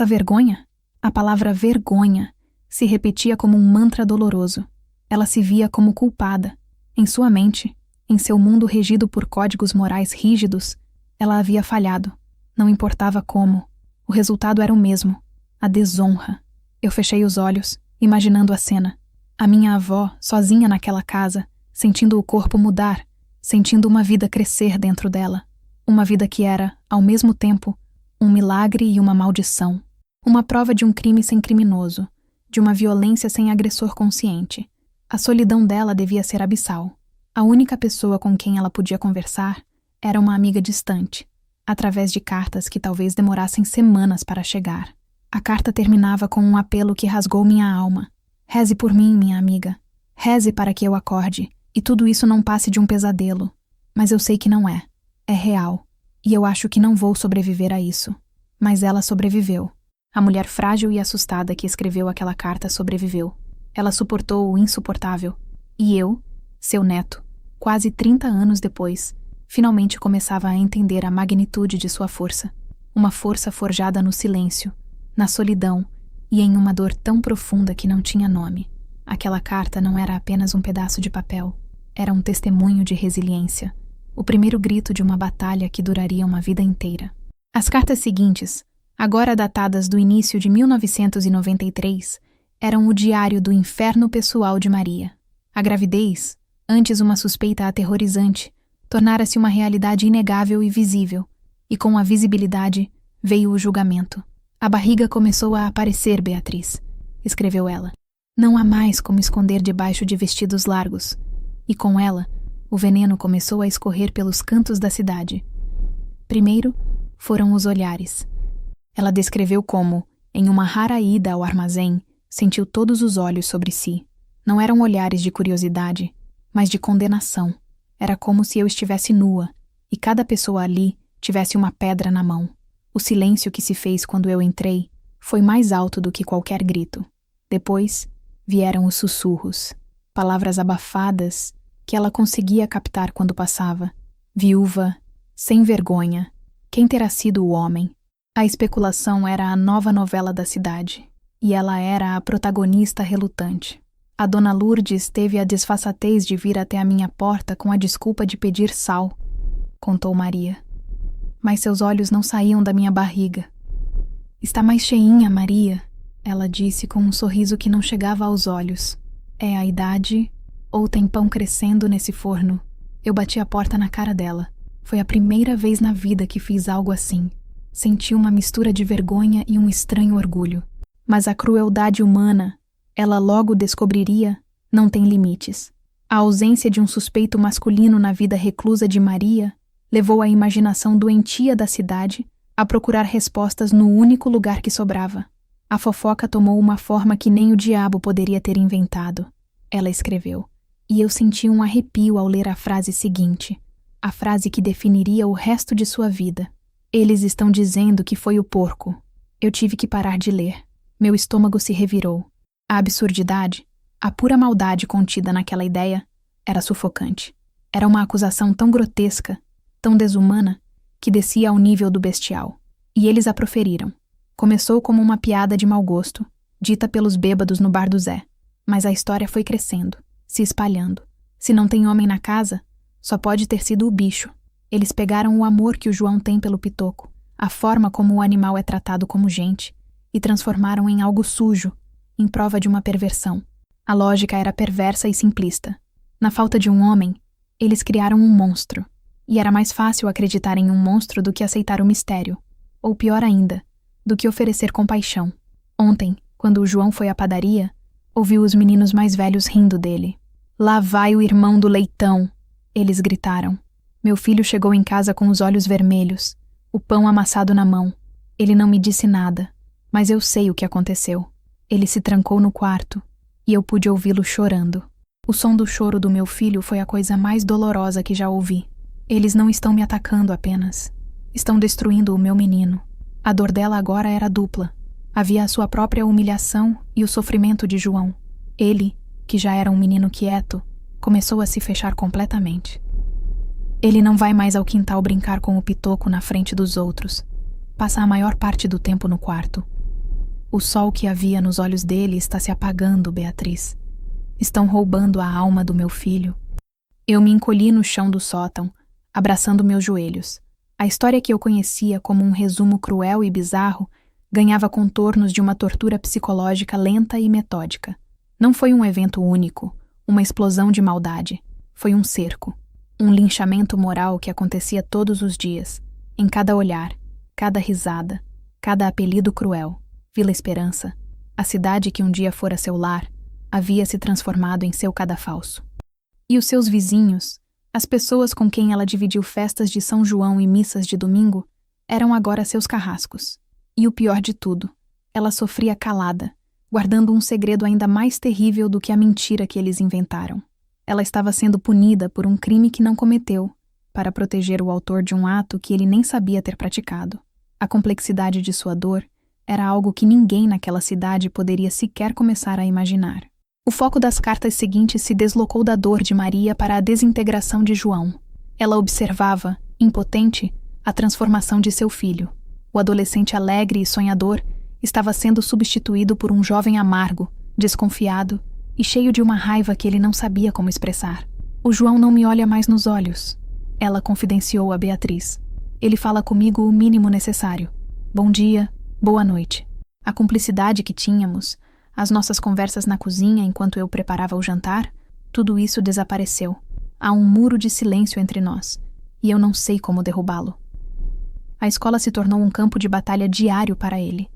vergonha? A palavra vergonha se repetia como um mantra doloroso. Ela se via como culpada. Em sua mente, em seu mundo regido por códigos morais rígidos, ela havia falhado. Não importava como. O resultado era o mesmo. A desonra. Eu fechei os olhos, imaginando a cena. A minha avó, sozinha naquela casa, sentindo o corpo mudar, sentindo uma vida crescer dentro dela. Uma vida que era, ao mesmo tempo, um milagre e uma maldição. Uma prova de um crime sem criminoso, de uma violência sem agressor consciente. A solidão dela devia ser abissal. A única pessoa com quem ela podia conversar era uma amiga distante, através de cartas que talvez demorassem semanas para chegar. A carta terminava com um apelo que rasgou minha alma. Reze por mim, minha amiga. Reze para que eu acorde, e tudo isso não passe de um pesadelo. Mas eu sei que não é. É real. E eu acho que não vou sobreviver a isso. Mas ela sobreviveu. A mulher frágil e assustada que escreveu aquela carta sobreviveu. Ela suportou o insuportável. E eu, seu neto, quase 30 anos depois, finalmente começava a entender a magnitude de sua força. Uma força forjada no silêncio, na solidão e em uma dor tão profunda que não tinha nome. Aquela carta não era apenas um pedaço de papel. Era um testemunho de resiliência. O primeiro grito de uma batalha que duraria uma vida inteira. As cartas seguintes, agora datadas do início de 1993, eram o diário do inferno pessoal de Maria. A gravidez, antes uma suspeita aterrorizante, tornara-se uma realidade inegável e visível, e com a visibilidade veio o julgamento. A barriga começou a aparecer, Beatriz, escreveu ela. Não há mais como esconder debaixo de vestidos largos, e com ela, o veneno começou a escorrer pelos cantos da cidade. Primeiro, foram os olhares. Ela descreveu como, em uma rara ida ao armazém, sentiu todos os olhos sobre si. Não eram olhares de curiosidade, mas de condenação. Era como se eu estivesse nua, e cada pessoa ali tivesse uma pedra na mão. O silêncio que se fez quando eu entrei foi mais alto do que qualquer grito. Depois, vieram os sussurros, palavras abafadas que ela conseguia captar quando passava. Viúva, sem vergonha, quem terá sido o homem? A especulação era a nova novela da cidade, e ela era a protagonista relutante. A dona Lourdes teve a desfaçatez de vir até a minha porta com a desculpa de pedir sal, contou Maria. Mas seus olhos não saíam da minha barriga. Está mais cheinha, Maria, ela disse com um sorriso que não chegava aos olhos. É a idade ou tem pão crescendo nesse forno? Eu bati a porta na cara dela. Foi a primeira vez na vida que fiz algo assim. Senti uma mistura de vergonha e um estranho orgulho. Mas a crueldade humana, ela logo descobriria, não tem limites. A ausência de um suspeito masculino na vida reclusa de Maria levou a imaginação doentia da cidade a procurar respostas no único lugar que sobrava. A fofoca tomou uma forma que nem o diabo poderia ter inventado. Ela escreveu, e eu senti um arrepio ao ler a frase seguinte, a frase que definiria o resto de sua vida. Eles estão dizendo que foi o porco. Eu tive que parar de ler. Meu estômago se revirou. A absurdidade, a pura maldade contida naquela ideia, era sufocante. Era uma acusação tão grotesca, tão desumana, que descia ao nível do bestial. E eles a proferiram. Começou como uma piada de mau gosto, dita pelos bêbados no bar do Zé. Mas a história foi crescendo, se espalhando. Se não tem homem na casa, só pode ter sido o bicho. Eles pegaram o amor que o João tem pelo Pitoco, a forma como o animal é tratado como gente, e transformaram em algo sujo, em prova de uma perversão. A lógica era perversa e simplista. Na falta de um homem, eles criaram um monstro. E era mais fácil acreditar em um monstro do que aceitar o mistério. Ou pior ainda, do que oferecer compaixão. Ontem, quando o João foi à padaria, ouviu os meninos mais velhos rindo dele. Lá vai o irmão do leitão! Eles gritaram. Meu filho chegou em casa com os olhos vermelhos, o pão amassado na mão. Ele não me disse nada, mas eu sei o que aconteceu. Ele se trancou no quarto, e eu pude ouvi-lo chorando. O som do choro do meu filho foi a coisa mais dolorosa que já ouvi. Eles não estão me atacando apenas. Estão destruindo o meu menino. A dor dela agora era dupla. Havia a sua própria humilhação e o sofrimento de João. Ele, que já era um menino quieto, começou a se fechar completamente. Ele não vai mais ao quintal brincar com o Pitoco na frente dos outros. Passa a maior parte do tempo no quarto. O sol que havia nos olhos dele está se apagando, Beatriz. Estão roubando a alma do meu filho. Eu me encolhi no chão do sótão, abraçando meus joelhos. A história que eu conhecia como um resumo cruel e bizarro ganhava contornos de uma tortura psicológica lenta e metódica. Não foi um evento único, uma explosão de maldade. Foi um cerco, um linchamento moral que acontecia todos os dias, em cada olhar, cada risada, cada apelido cruel. Vila Esperança, a cidade que um dia fora seu lar, havia se transformado em seu cadafalso. E os seus vizinhos, as pessoas com quem ela dividiu festas de São João e missas de domingo, eram agora seus carrascos. E o pior de tudo, ela sofria calada, guardando um segredo ainda mais terrível do que a mentira que eles inventaram. Ela estava sendo punida por um crime que não cometeu, para proteger o autor de um ato que ele nem sabia ter praticado. A complexidade de sua dor era algo que ninguém naquela cidade poderia sequer começar a imaginar. O foco das cartas seguintes se deslocou da dor de Maria para a desintegração de João. Ela observava, impotente, a transformação de seu filho. O adolescente alegre e sonhador estava sendo substituído por um jovem amargo, desconfiado e cheio de uma raiva que ele não sabia como expressar. O João não me olha mais nos olhos, ela confidenciou a Beatriz. Ele fala comigo o mínimo necessário. Bom dia, boa noite. A cumplicidade que tínhamos, as nossas conversas na cozinha enquanto eu preparava o jantar, tudo isso desapareceu. Há um muro de silêncio entre nós, e eu não sei como derrubá-lo. A escola se tornou um campo de batalha diário para ele.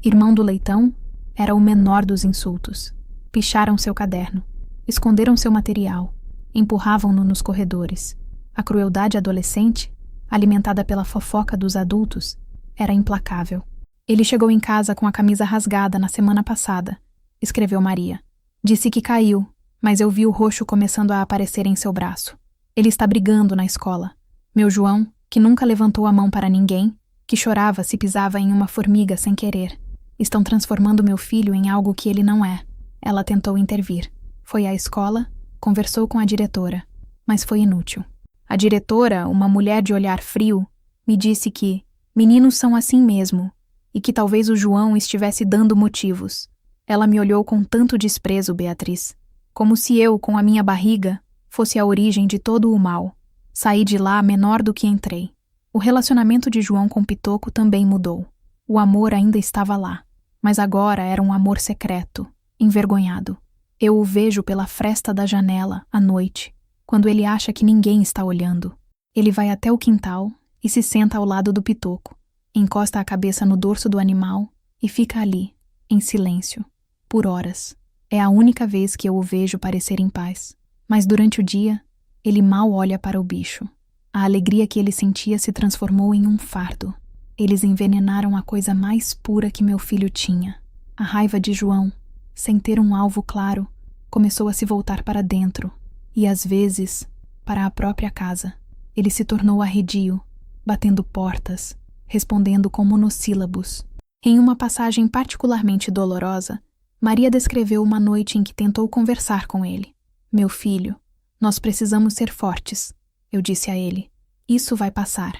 Irmão do Leitão era o menor dos insultos. Picharam seu caderno, esconderam seu material, empurravam-no nos corredores. A crueldade adolescente, alimentada pela fofoca dos adultos, era implacável. Ele chegou em casa com a camisa rasgada na semana passada, escreveu Maria. Disse que caiu, mas eu vi o roxo começando a aparecer em seu braço. Ele está brigando na escola. Meu João, que nunca levantou a mão para ninguém, que chorava se pisava em uma formiga sem querer. Estão transformando meu filho em algo que ele não é. Ela tentou intervir. Foi à escola, conversou com a diretora, mas foi inútil. A diretora, uma mulher de olhar frio, me disse que meninos são assim mesmo e que talvez o João estivesse dando motivos. Ela me olhou com tanto desprezo, Beatriz, como se eu, com a minha barriga, fosse a origem de todo o mal. Saí de lá menor do que entrei. O relacionamento de João com Pitoco também mudou. O amor ainda estava lá, mas agora era um amor secreto, envergonhado. Eu o vejo pela fresta da janela, à noite, quando ele acha que ninguém está olhando. Ele vai até o quintal e se senta ao lado do Pitoco, encosta a cabeça no dorso do animal e fica ali, em silêncio, por horas. É a única vez que eu o vejo parecer em paz. Mas durante o dia, ele mal olha para o bicho. A alegria que ele sentia se transformou em um fardo. Eles envenenaram a coisa mais pura que meu filho tinha. A raiva de João, sem ter um alvo claro, começou a se voltar para dentro, e às vezes, para a própria casa. Ele se tornou arredio, batendo portas, respondendo com monossílabos. Em uma passagem particularmente dolorosa, Maria descreveu uma noite em que tentou conversar com ele. Meu filho, nós precisamos ser fortes, eu disse a ele. Isso vai passar.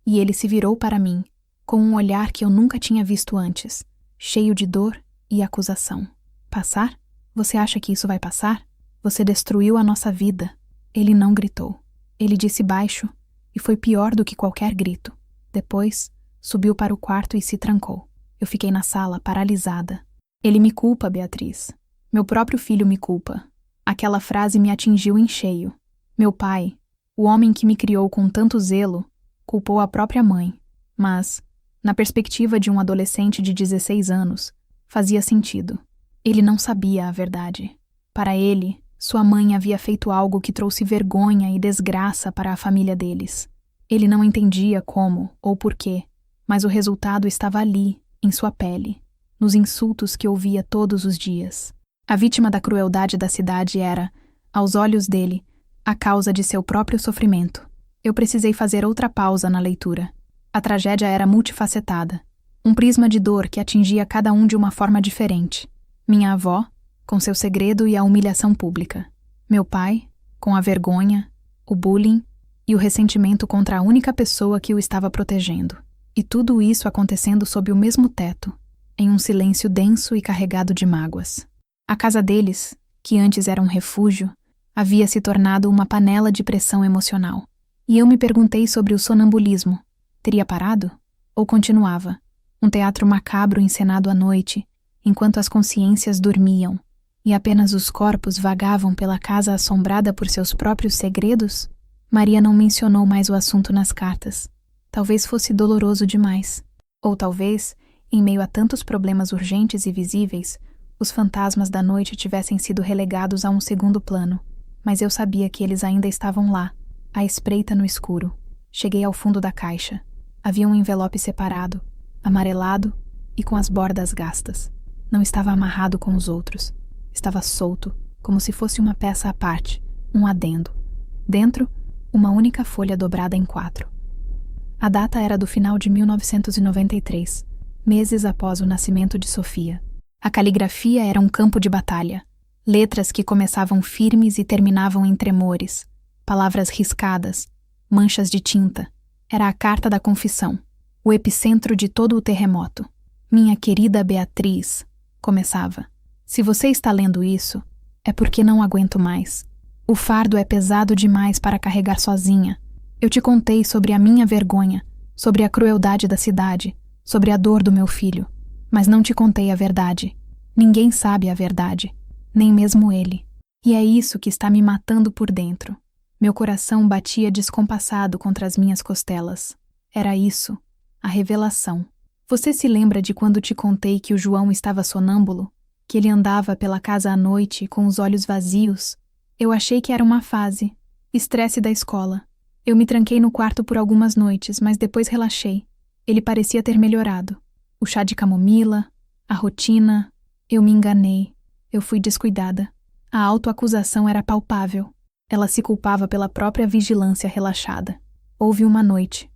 E ele se virou para mim, com um olhar que eu nunca tinha visto antes, cheio de dor e acusação. Passar? Você acha que isso vai passar? Você destruiu a nossa vida. Ele não gritou. Ele disse baixo, e foi pior do que qualquer grito. Depois, subiu para o quarto e se trancou. Eu fiquei na sala, paralisada. Ele me culpa, Beatriz. Meu próprio filho me culpa. Aquela frase me atingiu em cheio. Meu pai, o homem que me criou com tanto zelo, culpou a própria mãe. Mas, na perspectiva de um adolescente de 16 anos, fazia sentido. Ele não sabia a verdade. Para ele, sua mãe havia feito algo que trouxe vergonha e desgraça para a família deles. Ele não entendia como ou porquê, mas o resultado estava ali, em sua pele, nos insultos que ouvia todos os dias. A vítima da crueldade da cidade era, aos olhos dele, a causa de seu próprio sofrimento. Eu precisei fazer outra pausa na leitura. A tragédia era multifacetada, um prisma de dor que atingia cada um de uma forma diferente. Minha avó, com seu segredo e a humilhação pública. Meu pai, com a vergonha, o bullying e o ressentimento contra a única pessoa que o estava protegendo. E tudo isso acontecendo sob o mesmo teto, em um silêncio denso e carregado de mágoas. A casa deles, que antes era um refúgio, havia se tornado uma panela de pressão emocional. E eu me perguntei sobre o sonambulismo. Teria parado? Ou continuava? Um teatro macabro encenado à noite, enquanto as consciências dormiam, e apenas os corpos vagavam pela casa assombrada por seus próprios segredos? Maria não mencionou mais o assunto nas cartas. Talvez fosse doloroso demais. Ou talvez, em meio a tantos problemas urgentes e visíveis, os fantasmas da noite tivessem sido relegados a um segundo plano. Mas eu sabia que eles ainda estavam lá, à espreita no escuro. Cheguei ao fundo da caixa. Havia um envelope separado, amarelado e com as bordas gastas. Não estava amarrado com os outros. Estava solto, como se fosse uma peça à parte, um adendo. Dentro, uma única folha dobrada em 4. A data era do final de 1993, meses após o nascimento de Sofia. A caligrafia era um campo de batalha. Letras que começavam firmes e terminavam em tremores. Palavras riscadas, manchas de tinta. Era a carta da confissão, o epicentro de todo o terremoto. Minha querida Beatriz, começava. Se você está lendo isso, é porque não aguento mais. O fardo é pesado demais para carregar sozinha. Eu te contei sobre a minha vergonha, sobre a crueldade da cidade, sobre a dor do meu filho. Mas não te contei a verdade. Ninguém sabe a verdade, nem mesmo ele. E é isso que está me matando por dentro. Meu coração batia descompassado contra as minhas costelas. Era isso, a revelação. Você se lembra de quando te contei que o João estava sonâmbulo? Que ele andava pela casa à noite com os olhos vazios? Eu achei que era uma fase. Estresse da escola. Eu me tranquei no quarto por algumas noites, mas depois relaxei. Ele parecia ter melhorado. O chá de camomila, a rotina. Eu me enganei. Eu fui descuidada. A autoacusação era palpável. Ela se culpava pela própria vigilância relaxada. Houve uma noite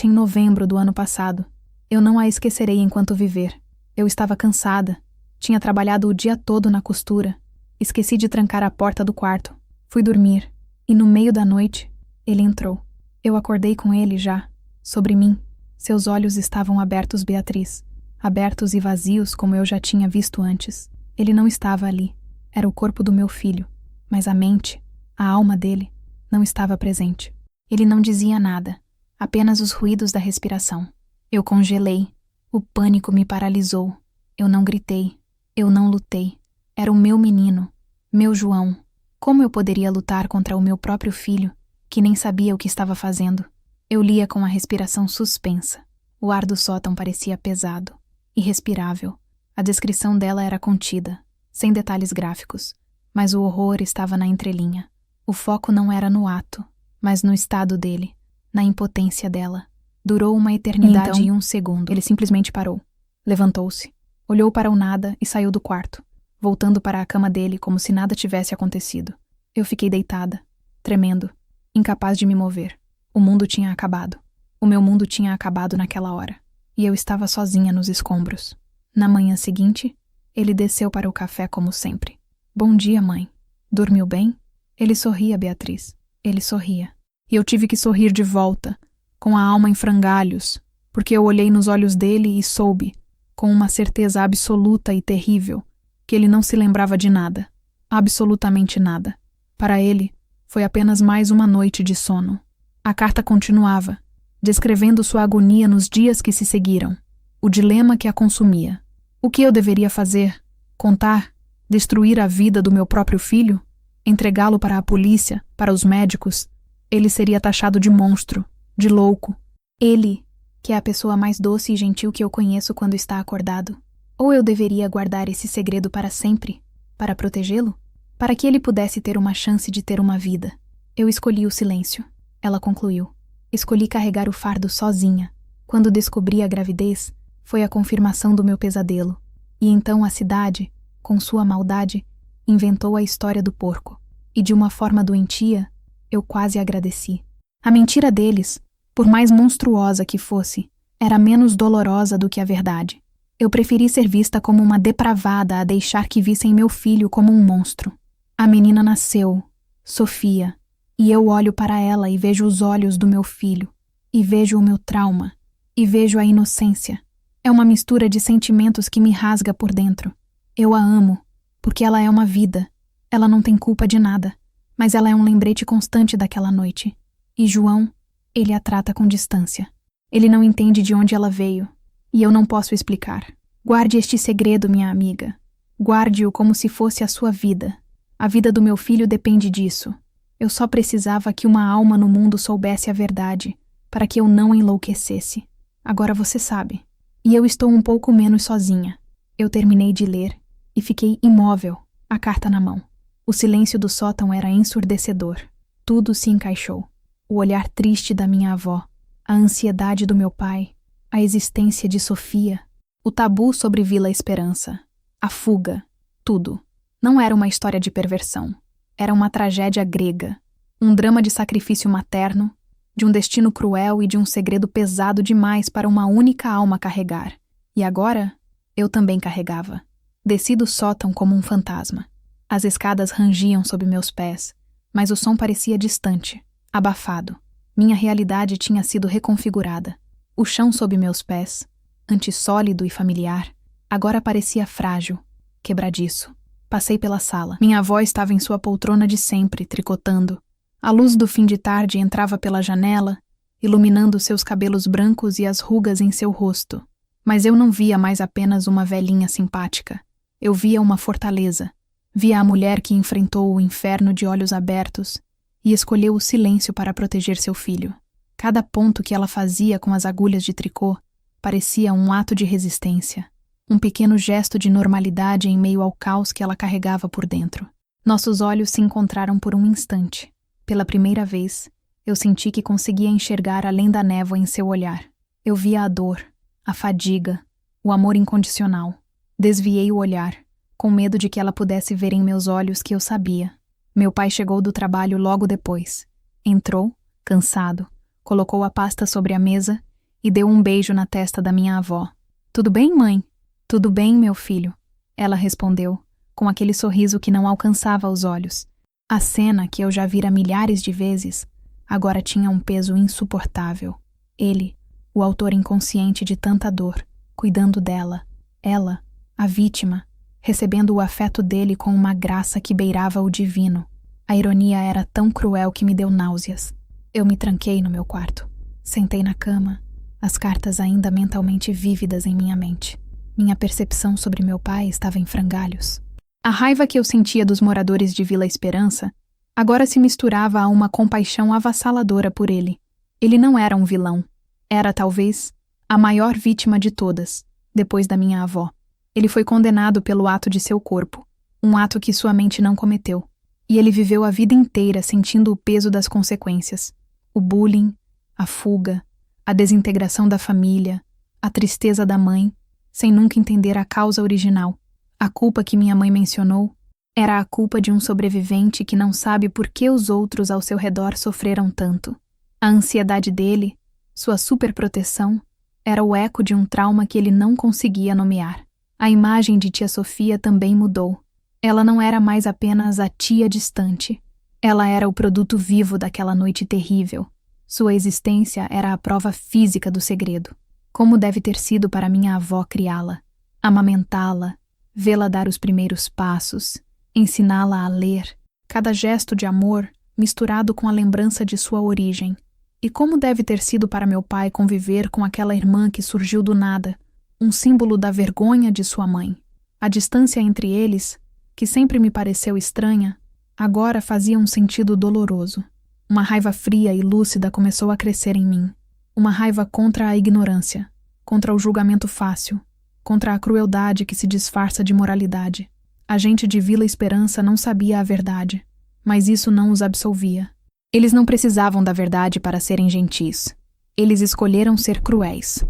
em novembro do ano passado. Eu não a esquecerei enquanto viver. Eu estava cansada. Tinha trabalhado o dia todo na costura. Esqueci de trancar a porta do quarto. Fui dormir. E no meio da noite, ele entrou. Eu acordei com ele já, sobre mim. Seus olhos estavam abertos, Beatriz. Abertos e vazios como eu já tinha visto antes. Ele não estava ali. Era o corpo do meu filho. Mas a mente, a alma dele, não estava presente. Ele não dizia nada, apenas os ruídos da respiração. Eu congelei. O pânico me paralisou. Eu não gritei. Eu não lutei. Era o meu menino, meu João. Como eu poderia lutar contra o meu próprio filho, que nem sabia o que estava fazendo? Eu lia com a respiração suspensa. O ar do sótão parecia pesado, irrespirável. A descrição dela era contida, sem detalhes gráficos, mas o horror estava na entrelinha. O foco não era no ato, mas no estado dele, na impotência dela. Durou uma eternidade e 1 segundo. Ele simplesmente parou. Levantou-se, olhou para o nada e saiu do quarto, voltando para a cama dele como se nada tivesse acontecido. Eu fiquei deitada, tremendo, incapaz de me mover. O mundo tinha acabado. O meu mundo tinha acabado naquela hora. E eu estava sozinha nos escombros. Na manhã seguinte, ele desceu para o café como sempre. Bom dia, mãe. Dormiu bem? Ele sorria, Beatriz. Ele sorria. E eu tive que sorrir de volta, com a alma em frangalhos, porque eu olhei nos olhos dele e soube, com uma certeza absoluta e terrível, que ele não se lembrava de nada. Absolutamente nada. Para ele, foi apenas mais uma noite de sono. A carta continuava, descrevendo sua agonia nos dias que se seguiram, o dilema que a consumia. O que eu deveria fazer? Contar? Destruir a vida do meu próprio filho? Entregá-lo para a polícia, para os médicos? Ele seria taxado de monstro, de louco. Ele, que é a pessoa mais doce e gentil que eu conheço quando está acordado. Ou eu deveria guardar esse segredo para sempre, para protegê-lo? Para que ele pudesse ter uma chance de ter uma vida. Eu escolhi o silêncio. Ela concluiu. Escolhi carregar o fardo sozinha. Quando descobri a gravidez, foi a confirmação do meu pesadelo. E então a cidade, com sua maldade, inventou a história do porco. E de uma forma doentia, eu quase agradeci. A mentira deles, Por mais monstruosa que fosse, era menos dolorosa do que a verdade. Eu preferi ser vista como uma depravada a deixar que vissem meu filho como um monstro. A menina nasceu, Sofia, e eu olho para ela e vejo os olhos do meu filho, e vejo o meu trauma, e vejo a inocência. É uma mistura de sentimentos que me rasga por dentro. Eu a amo, porque ela é uma vida. Ela não tem culpa de nada, mas ela é um lembrete constante daquela noite. E João, ele a trata com distância. Ele não entende de onde ela veio, e eu não posso explicar. Guarde este segredo, minha amiga. Guarde-o como se fosse a sua vida. A vida do meu filho depende disso. Eu só precisava que uma alma no mundo soubesse a verdade, para que eu não enlouquecesse. Agora você sabe. E eu estou um pouco menos sozinha. Eu terminei de ler e fiquei imóvel, a carta na mão. O silêncio do sótão era ensurdecedor. Tudo se encaixou. O olhar triste da minha avó, a ansiedade do meu pai, a existência de Sofia, o tabu sobre Vila Esperança, a fuga, tudo. Não era uma história de perversão. Era uma tragédia grega, um drama de sacrifício materno, de um destino cruel e de um segredo pesado demais para uma única alma carregar. E agora, eu também carregava. Desci do sótão como um fantasma. As escadas rangiam sob meus pés, mas o som parecia distante, abafado. Minha realidade tinha sido reconfigurada. O chão sob meus pés, antes sólido e familiar, agora parecia frágil, quebradiço. Passei pela sala. Minha avó estava em sua poltrona de sempre, tricotando. A luz do fim de tarde entrava pela janela, iluminando seus cabelos brancos e as rugas em seu rosto. Mas eu não via mais apenas uma velhinha simpática. Eu via uma fortaleza. Via a mulher que enfrentou o inferno de olhos abertos e escolheu o silêncio para proteger seu filho. Cada ponto que ela fazia com as agulhas de tricô parecia um ato de resistência. Um pequeno gesto de normalidade em meio ao caos que ela carregava por dentro. Nossos olhos se encontraram por um instante. Pela primeira vez, eu senti que conseguia enxergar além da névoa em seu olhar. Eu via a dor, a fadiga, o amor incondicional. Desviei o olhar, com medo de que ela pudesse ver em meus olhos que eu sabia. Meu pai chegou do trabalho logo depois. Entrou, cansado, colocou a pasta sobre a mesa e deu um beijo na testa da minha avó. "Tudo bem, mãe?" "Tudo bem, meu filho," ela respondeu, com aquele sorriso que não alcançava os olhos. A cena, que eu já vira milhares de vezes, agora tinha um peso insuportável. Ele, o autor inconsciente de tanta dor, cuidando dela. Ela, a vítima, recebendo o afeto dele com uma graça que beirava o divino. A ironia era tão cruel que me deu náuseas. Eu me tranquei no meu quarto. Sentei na cama, as cartas ainda mentalmente vívidas em minha mente. Minha percepção sobre meu pai estava em frangalhos. A raiva que eu sentia dos moradores de Vila Esperança agora se misturava a uma compaixão avassaladora por ele. Ele não era um vilão. Era, talvez, a maior vítima de todas, depois da minha avó. Ele foi condenado pelo ato de seu corpo, um ato que sua mente não cometeu. E ele viveu a vida inteira sentindo o peso das consequências. O bullying, a fuga, a desintegração da família, a tristeza da mãe, sem nunca entender a causa original. A culpa que minha mãe mencionou era a culpa de um sobrevivente que não sabe por que os outros ao seu redor sofreram tanto. A ansiedade dele, sua superproteção, era o eco de um trauma que ele não conseguia nomear. A imagem de tia Sofia também mudou. Ela não era mais apenas a tia distante. Ela era o produto vivo daquela noite terrível. Sua existência era a prova física do segredo. Como deve ter sido para minha avó criá-la, amamentá-la, vê-la dar os primeiros passos, ensiná-la a ler, cada gesto de amor misturado com a lembrança de sua origem. E como deve ter sido para meu pai conviver com aquela irmã que surgiu do nada, um símbolo da vergonha de sua mãe. A distância entre eles, que sempre me pareceu estranha, agora fazia um sentido doloroso. Uma raiva fria e lúcida começou a crescer em mim. Uma raiva contra a ignorância, contra o julgamento fácil, contra a crueldade que se disfarça de moralidade. A gente de Vila Esperança não sabia a verdade, mas isso não os absolvia. Eles não precisavam da verdade para serem gentis. Eles escolheram ser cruéis.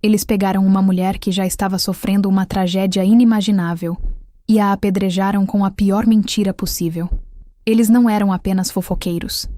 Eles pegaram uma mulher que já estava sofrendo uma tragédia inimaginável e a apedrejaram com a pior mentira possível. Eles não eram apenas fofoqueiros.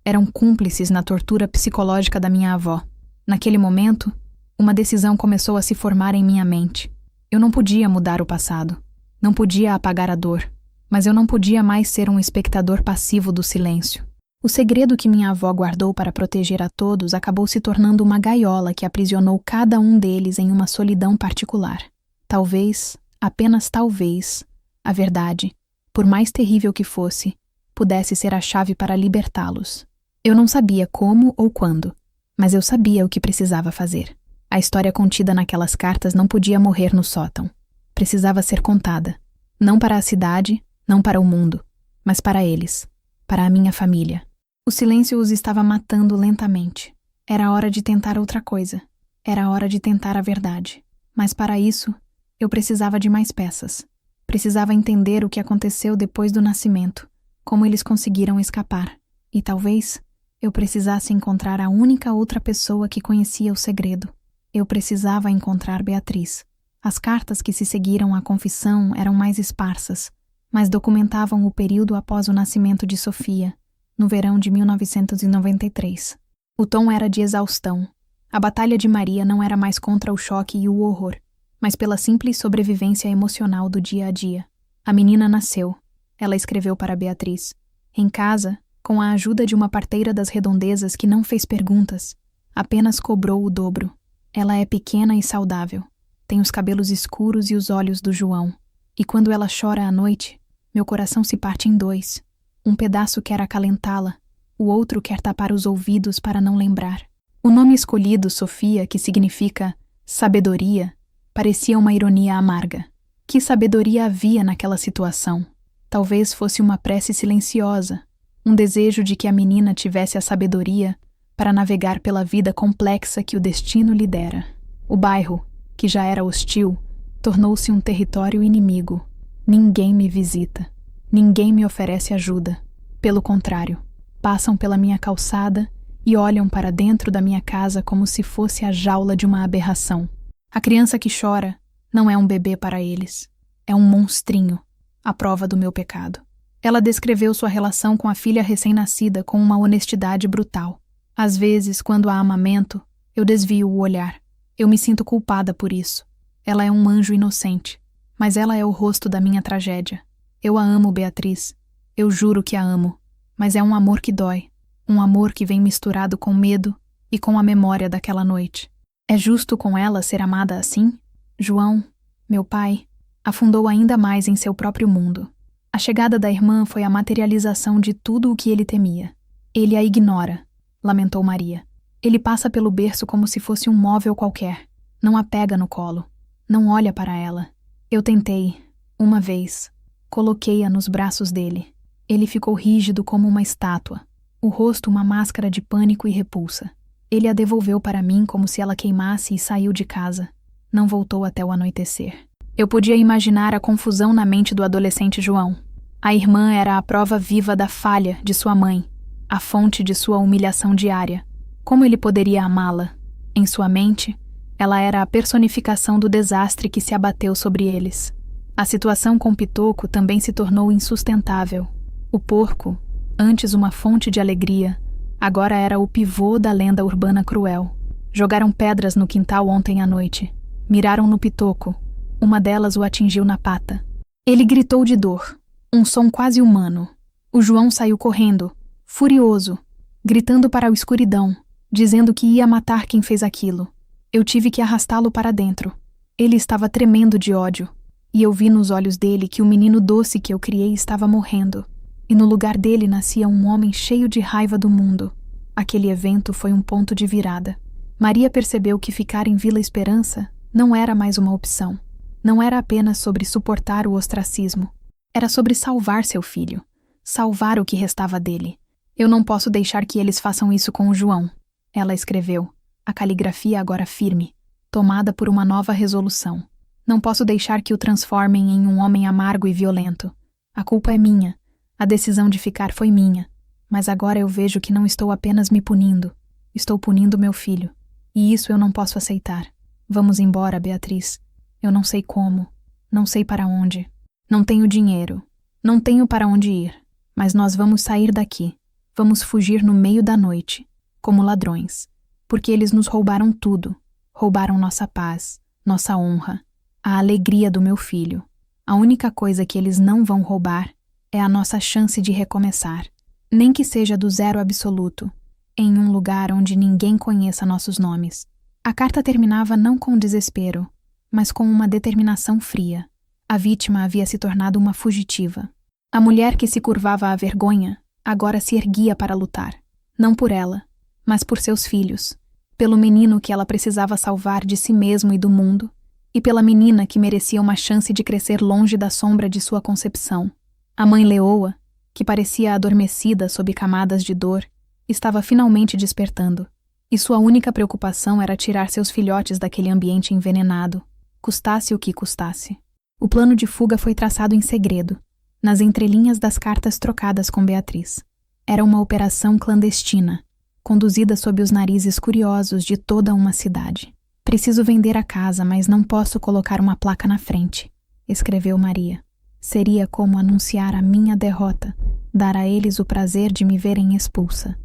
Eram cúmplices na tortura psicológica da minha avó. Naquele momento, uma decisão começou a se formar em minha mente. Eu não podia mudar o passado. Não podia apagar a dor. Mas eu não podia mais ser um espectador passivo do silêncio. O segredo que minha avó guardou para proteger a todos acabou se tornando uma gaiola que aprisionou cada um deles em uma solidão particular. Talvez, apenas talvez, a verdade, por mais terrível que fosse, pudesse ser a chave para libertá-los. Eu não sabia como ou quando, mas eu sabia o que precisava fazer. A história contida naquelas cartas não podia morrer no sótão. Precisava ser contada. Não para a cidade, não para o mundo, mas para eles, para a minha família. O silêncio os estava matando lentamente. Era hora de tentar outra coisa. Era hora de tentar a verdade. Mas para isso, eu precisava de mais peças. Precisava entender o que aconteceu depois do nascimento, como eles conseguiram escapar. E talvez eu precisasse encontrar a única outra pessoa que conhecia o segredo. Eu precisava encontrar Beatriz. As cartas que se seguiram à confissão eram mais esparsas, mas documentavam o período após o nascimento de Sofia, no verão de 1993. O tom era de exaustão. A batalha de Maria não era mais contra o choque e o horror, mas pela simples sobrevivência emocional do dia a dia. A menina nasceu. Ela escreveu para Beatriz. Em casa, com a ajuda de uma parteira das redondezas que não fez perguntas, apenas cobrou o dobro. Ela é pequena e saudável. Tem os cabelos escuros e os olhos do João. E quando ela chora à noite, meu coração se parte em dois. Um pedaço quer acalentá-la, o outro quer tapar os ouvidos para não lembrar. O nome escolhido, Sofia, que significa sabedoria, parecia uma ironia amarga. Que sabedoria havia naquela situação? Talvez fosse uma prece silenciosa, um desejo de que a menina tivesse a sabedoria para navegar pela vida complexa que o destino lhe dera. O bairro, que já era hostil, tornou-se um território inimigo. Ninguém me visita. Ninguém me oferece ajuda. Pelo contrário, passam pela minha calçada e olham para dentro da minha casa como se fosse a jaula de uma aberração. A criança que chora não é um bebê para eles. É um monstrinho, a prova do meu pecado. Ela descreveu sua relação com a filha recém-nascida com uma honestidade brutal. Às vezes, quando a amamento, eu desvio o olhar. Eu me sinto culpada por isso. Ela é um anjo inocente, mas ela é o rosto da minha tragédia. Eu a amo, Beatriz. Eu juro que a amo, mas é um amor que dói. Um amor que vem misturado com medo e com a memória daquela noite. É justo com ela ser amada assim? João, meu pai, afundou ainda mais em seu próprio mundo. A chegada da irmã foi a materialização de tudo o que ele temia. Ele a ignora, lamentou Maria. Ele passa pelo berço como se fosse um móvel qualquer. Não a pega no colo. Não olha para ela. Eu tentei, uma vez. Coloquei-a nos braços dele. Ele ficou rígido como uma estátua. O rosto uma máscara de pânico e repulsa. Ele a devolveu para mim como se ela queimasse e saiu de casa. Não voltou até o anoitecer. Eu podia imaginar a confusão na mente do adolescente João. A irmã era a prova viva da falha de sua mãe, a fonte de sua humilhação diária. Como ele poderia amá-la? Em sua mente, ela era a personificação do desastre que se abateu sobre eles. A situação com Pitoco também se tornou insustentável. O porco, antes uma fonte de alegria, agora era o pivô da lenda urbana cruel. Jogaram pedras no quintal ontem à noite. Miraram no Pitoco. Uma delas o atingiu na pata. Ele gritou de dor, um som quase humano. O João saiu correndo, furioso, gritando para a escuridão, dizendo que ia matar quem fez aquilo. Eu tive que arrastá-lo para dentro. Ele estava tremendo de ódio, e eu vi nos olhos dele que o menino doce que eu criei estava morrendo, e no lugar dele nascia um homem cheio de raiva do mundo. Aquele evento foi um ponto de virada. Maria percebeu que ficar em Vila Esperança não era mais uma opção. Não era apenas sobre suportar o ostracismo. Era sobre salvar seu filho. Salvar o que restava dele. Eu não posso deixar que eles façam isso com o João. Ela escreveu, a caligrafia agora firme, tomada por uma nova resolução. Não posso deixar que o transformem em um homem amargo e violento. A culpa é minha. A decisão de ficar foi minha. Mas agora eu vejo que não estou apenas me punindo. Estou punindo meu filho. E isso eu não posso aceitar. Vamos embora, Beatriz. Eu não sei como. Não sei para onde. Não tenho dinheiro. Não tenho para onde ir. Mas nós vamos sair daqui. Vamos fugir no meio da noite, como ladrões, porque eles nos roubaram tudo. Roubaram nossa paz, nossa honra, a alegria do meu filho. A única coisa que eles não vão roubar é a nossa chance de recomeçar, nem que seja do zero absoluto, em um lugar onde ninguém conheça nossos nomes. A carta terminava não com desespero, mas com uma determinação fria. A vítima havia se tornado uma fugitiva. A mulher que se curvava à vergonha agora se erguia para lutar, não por ela, mas por seus filhos, pelo menino que ela precisava salvar de si mesmo e do mundo, e pela menina que merecia uma chance de crescer longe da sombra de sua concepção. A mãe leoa, que parecia adormecida sob camadas de dor, estava finalmente despertando, e sua única preocupação era tirar seus filhotes daquele ambiente envenenado, custasse o que custasse. O plano de fuga foi traçado em segredo, nas entrelinhas das cartas trocadas com Beatriz. Era uma operação clandestina, conduzida sob os narizes curiosos de toda uma cidade. Preciso vender a casa, mas não posso colocar uma placa na frente, escreveu Maria. Seria como anunciar a minha derrota, dar a eles o prazer de me verem expulsa.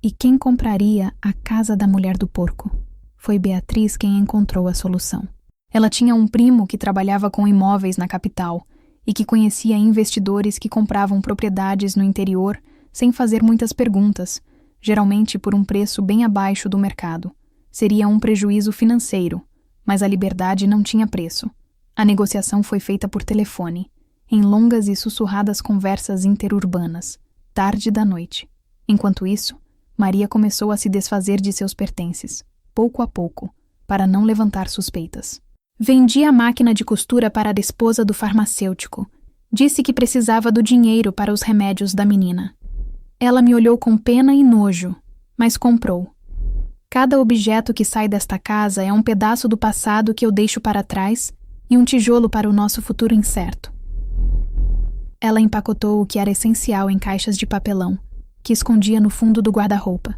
E quem compraria a casa da mulher do porco? Foi Beatriz quem encontrou a solução. Ela tinha um primo que trabalhava com imóveis na capital e que conhecia investidores que compravam propriedades no interior sem fazer muitas perguntas, geralmente por um preço bem abaixo do mercado. Seria um prejuízo financeiro, mas a liberdade não tinha preço. A negociação foi feita por telefone, em longas e sussurradas conversas interurbanas, tarde da noite. Enquanto isso, Maria começou a se desfazer de seus pertences, pouco a pouco, para não levantar suspeitas. Vendi a máquina de costura para a esposa do farmacêutico. Disse que precisava do dinheiro para os remédios da menina. Ela me olhou com pena e nojo, mas comprou. Cada objeto que sai desta casa é um pedaço do passado que eu deixo para trás e um tijolo para o nosso futuro incerto. Ela empacotou o que era essencial em caixas de papelão, que escondia no fundo do guarda-roupa.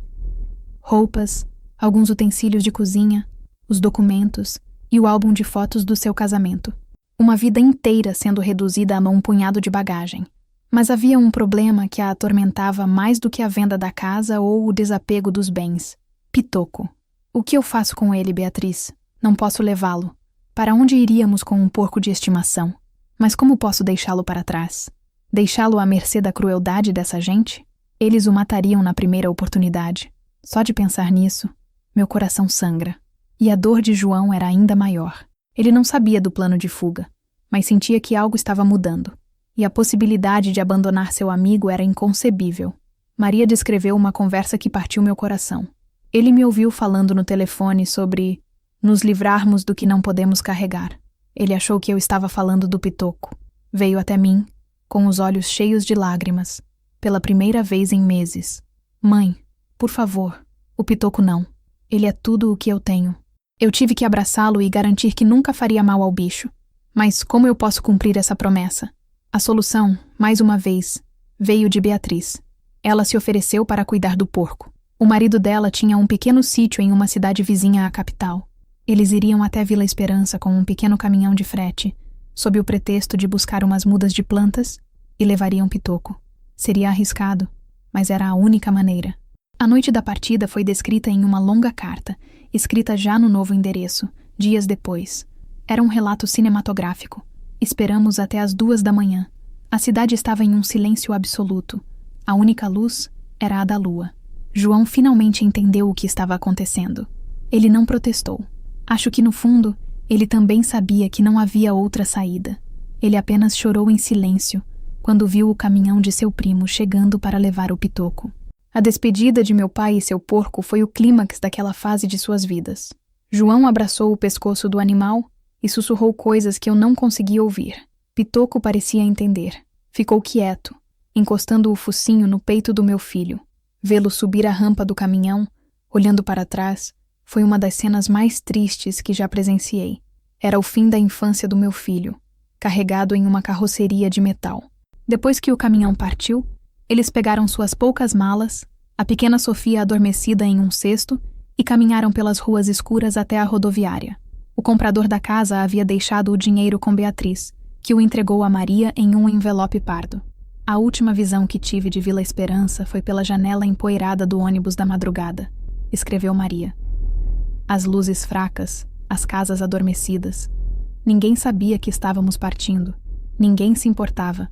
Roupas, alguns utensílios de cozinha, os documentos e o álbum de fotos do seu casamento. Uma vida inteira sendo reduzida a um punhado de bagagem. Mas havia um problema que a atormentava mais do que a venda da casa ou o desapego dos bens. Pitoco. O que eu faço com ele, Beatriz? Não posso levá-lo. Para onde iríamos com um porco de estimação? Mas como posso deixá-lo para trás? Deixá-lo à mercê da crueldade dessa gente? Eles o matariam na primeira oportunidade. Só de pensar nisso, meu coração sangra. E a dor de João era ainda maior. Ele não sabia do plano de fuga, mas sentia que algo estava mudando. E a possibilidade de abandonar seu amigo era inconcebível. Maria descreveu uma conversa que partiu meu coração. Ele me ouviu falando no telefone sobre nos livrarmos do que não podemos carregar. Ele achou que eu estava falando do Pitoco. Veio até mim, com os olhos cheios de lágrimas, pela primeira vez em meses. Mãe, por favor, o Pitoco não. Ele é tudo o que eu tenho. Eu tive que abraçá-lo e garantir que nunca faria mal ao bicho. Mas como eu posso cumprir essa promessa? A solução, mais uma vez, veio de Beatriz. Ela se ofereceu para cuidar do porco. O marido dela tinha um pequeno sítio em uma cidade vizinha à capital. Eles iriam até Vila Esperança com um pequeno caminhão de frete, sob o pretexto de buscar umas mudas de plantas, e levariam Pitoco. Seria arriscado, mas era a única maneira. A noite da partida foi descrita em uma longa carta, escrita já no novo endereço, dias depois. Era um relato cinematográfico. Esperamos até as 2 da manhã. A cidade estava em um silêncio absoluto. A única luz era a da lua. João finalmente entendeu o que estava acontecendo. Ele não protestou. Acho que, no fundo, ele também sabia que não havia outra saída. Ele apenas chorou em silêncio quando viu o caminhão de seu primo chegando para levar o Pitoco. A despedida de meu pai e seu porco foi o clímax daquela fase de suas vidas. João abraçou o pescoço do animal e sussurrou coisas que eu não conseguia ouvir. Pitoco parecia entender. Ficou quieto, encostando o focinho no peito do meu filho. Vê-lo subir a rampa do caminhão, olhando para trás, foi uma das cenas mais tristes que já presenciei. Era o fim da infância do meu filho, carregado em uma carroceria de metal. Depois que o caminhão partiu, eles pegaram suas poucas malas, a pequena Sofia adormecida em um cesto, e caminharam pelas ruas escuras até a rodoviária. O comprador da casa havia deixado o dinheiro com Beatriz, que o entregou a Maria em um envelope pardo. A última visão que tive de Vila Esperança foi pela janela empoeirada do ônibus da madrugada, escreveu Maria. As luzes fracas, as casas adormecidas. Ninguém sabia que estávamos partindo. Ninguém se importava.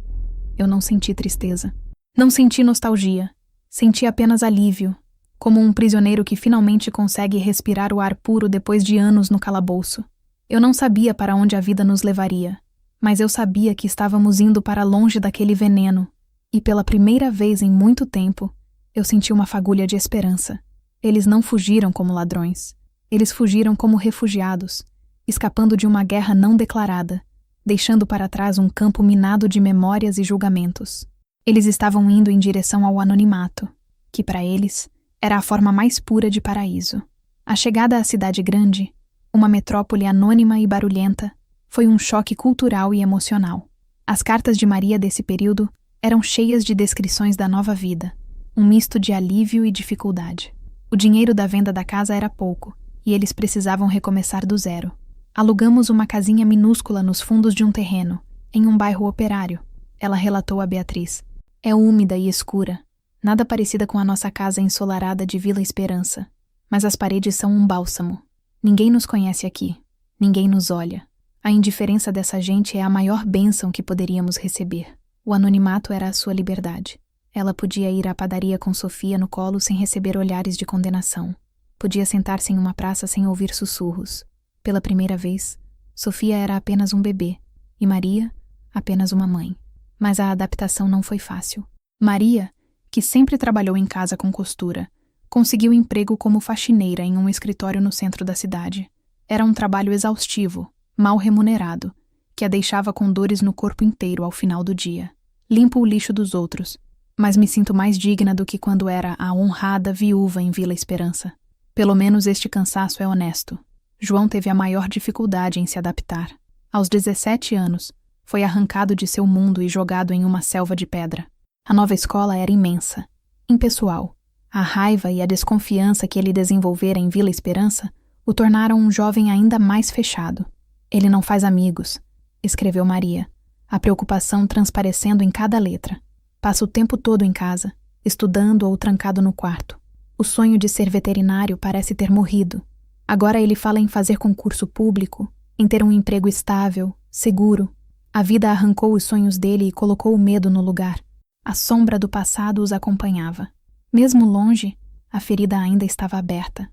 Eu não senti tristeza. Não senti nostalgia. Senti apenas alívio, como um prisioneiro que finalmente consegue respirar o ar puro depois de anos no calabouço. Eu não sabia para onde a vida nos levaria, mas eu sabia que estávamos indo para longe daquele veneno, e pela primeira vez em muito tempo, eu senti uma fagulha de esperança. Eles não fugiram como ladrões. Eles fugiram como refugiados, escapando de uma guerra não declarada, deixando para trás um campo minado de memórias e julgamentos. Eles estavam indo em direção ao anonimato, que para eles era a forma mais pura de paraíso. A chegada à cidade grande, uma metrópole anônima e barulhenta, foi um choque cultural e emocional. As cartas de Maria desse período eram cheias de descrições da nova vida, um misto de alívio e dificuldade. O dinheiro da venda da casa era pouco, e eles precisavam recomeçar do zero. Alugamos uma casinha minúscula nos fundos de um terreno, em um bairro operário, ela relatou a Beatriz. É úmida e escura, nada parecida com a nossa casa ensolarada de Vila Esperança, mas as paredes são um bálsamo. Ninguém nos conhece aqui, ninguém nos olha. A indiferença dessa gente é a maior bênção que poderíamos receber. O anonimato era a sua liberdade. Ela podia ir à padaria com Sofia no colo sem receber olhares de condenação. Podia sentar-se em uma praça sem ouvir sussurros. Pela primeira vez, Sofia era apenas um bebê, e Maria, apenas uma mãe. Mas a adaptação não foi fácil. Maria, que sempre trabalhou em casa com costura, conseguiu emprego como faxineira em um escritório no centro da cidade. Era um trabalho exaustivo, mal remunerado, que a deixava com dores no corpo inteiro ao final do dia. Limpo o lixo dos outros, mas me sinto mais digna do que quando era a honrada viúva em Vila Esperança. Pelo menos este cansaço é honesto. João teve a maior dificuldade em se adaptar. Aos 17 anos, foi arrancado de seu mundo e jogado em uma selva de pedra. A nova escola era imensa, impessoal. A raiva e a desconfiança que ele desenvolvera em Vila Esperança o tornaram um jovem ainda mais fechado. Ele não faz amigos, escreveu Maria, a preocupação transparecendo em cada letra. Passa o tempo todo em casa, estudando ou trancado no quarto. O sonho de ser veterinário parece ter morrido. Agora ele fala em fazer concurso público, em ter um emprego estável, seguro. A vida arrancou os sonhos dele e colocou o medo no lugar. A sombra do passado os acompanhava. Mesmo longe, a ferida ainda estava aberta.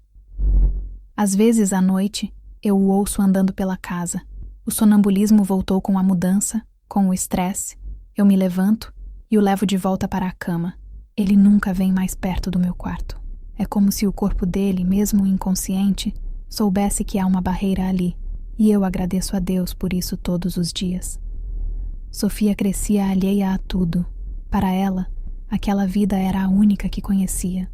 Às vezes, à noite, eu o ouço andando pela casa. O sonambulismo voltou com a mudança, com o estresse. Eu me levanto e o levo de volta para a cama. Ele nunca vem mais perto do meu quarto. É como se o corpo dele, mesmo inconsciente, soubesse que há uma barreira ali, e eu agradeço a Deus por isso todos os dias. Sofia crescia alheia a tudo. Para ela, aquela vida era a única que conhecia.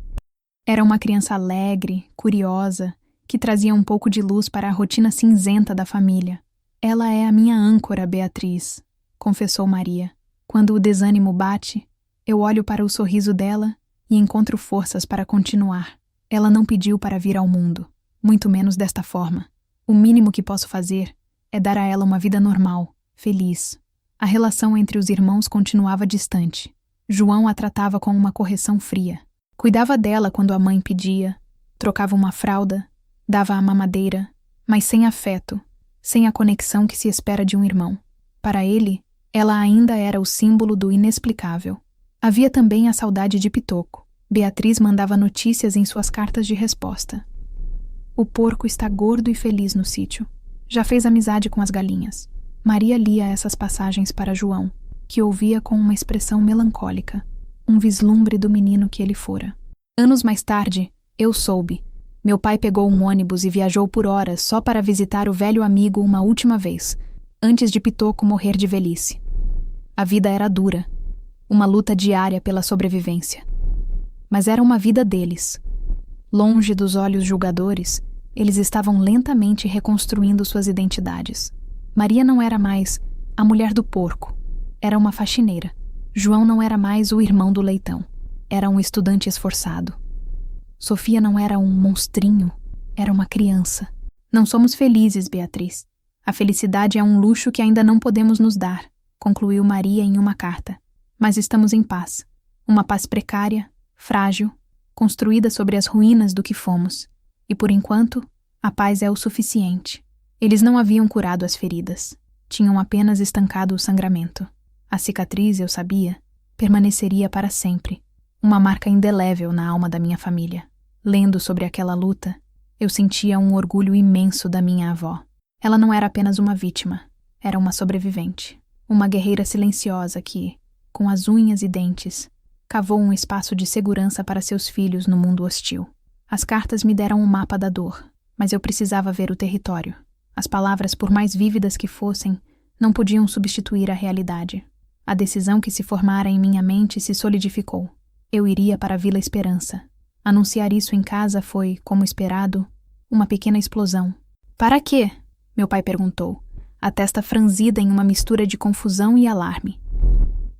Era uma criança alegre, curiosa, que trazia um pouco de luz para a rotina cinzenta da família. Ela é a minha âncora, Beatriz, confessou Maria. Quando o desânimo bate, eu olho para o sorriso dela e encontro forças para continuar. Ela não pediu para vir ao mundo, muito menos desta forma. O mínimo que posso fazer é dar a ela uma vida normal, feliz. A relação entre os irmãos continuava distante. João a tratava com uma correção fria. Cuidava dela quando a mãe pedia, trocava uma fralda, dava a mamadeira, mas sem afeto, sem a conexão que se espera de um irmão. Para ele, ela ainda era o símbolo do inexplicável. Havia também a saudade de Pitoco. Beatriz mandava notícias em suas cartas de resposta. O porco está gordo e feliz no sítio. Já fez amizade com as galinhas. Maria lia essas passagens para João, que ouvia com uma expressão melancólica, um vislumbre do menino que ele fora. Anos mais tarde, eu soube. Meu pai pegou um ônibus e viajou por horas só para visitar o velho amigo uma última vez, antes de Pitoco morrer de velhice. A vida era dura, uma luta diária pela sobrevivência. Mas era uma vida deles. Longe dos olhos julgadores, eles estavam lentamente reconstruindo suas identidades. Maria não era mais a mulher do porco, era uma faxineira. João não era mais o irmão do leitão, era um estudante esforçado. Sofia não era um monstrinho, era uma criança. Não somos felizes, Beatriz. A felicidade é um luxo que ainda não podemos nos dar, concluiu Maria em uma carta. Mas estamos em paz. Uma paz precária, frágil, construída sobre as ruínas do que fomos. E por enquanto, a paz é o suficiente. Eles não haviam curado as feridas. Tinham apenas estancado o sangramento. A cicatriz, eu sabia, permaneceria para sempre. Uma marca indelével na alma da minha família. Lendo sobre aquela luta, eu sentia um orgulho imenso da minha avó. Ela não era apenas uma vítima, era uma sobrevivente. Uma guerreira silenciosa que, com as unhas e dentes, cavou um espaço de segurança para seus filhos no mundo hostil. As cartas me deram um mapa da dor, mas eu precisava ver o território. As palavras, por mais vívidas que fossem, não podiam substituir a realidade. A decisão que se formara em minha mente se solidificou. Eu iria para a Vila Esperança. Anunciar isso em casa foi, como esperado, uma pequena explosão. Para quê? Meu pai perguntou, a testa franzida em uma mistura de confusão e alarme.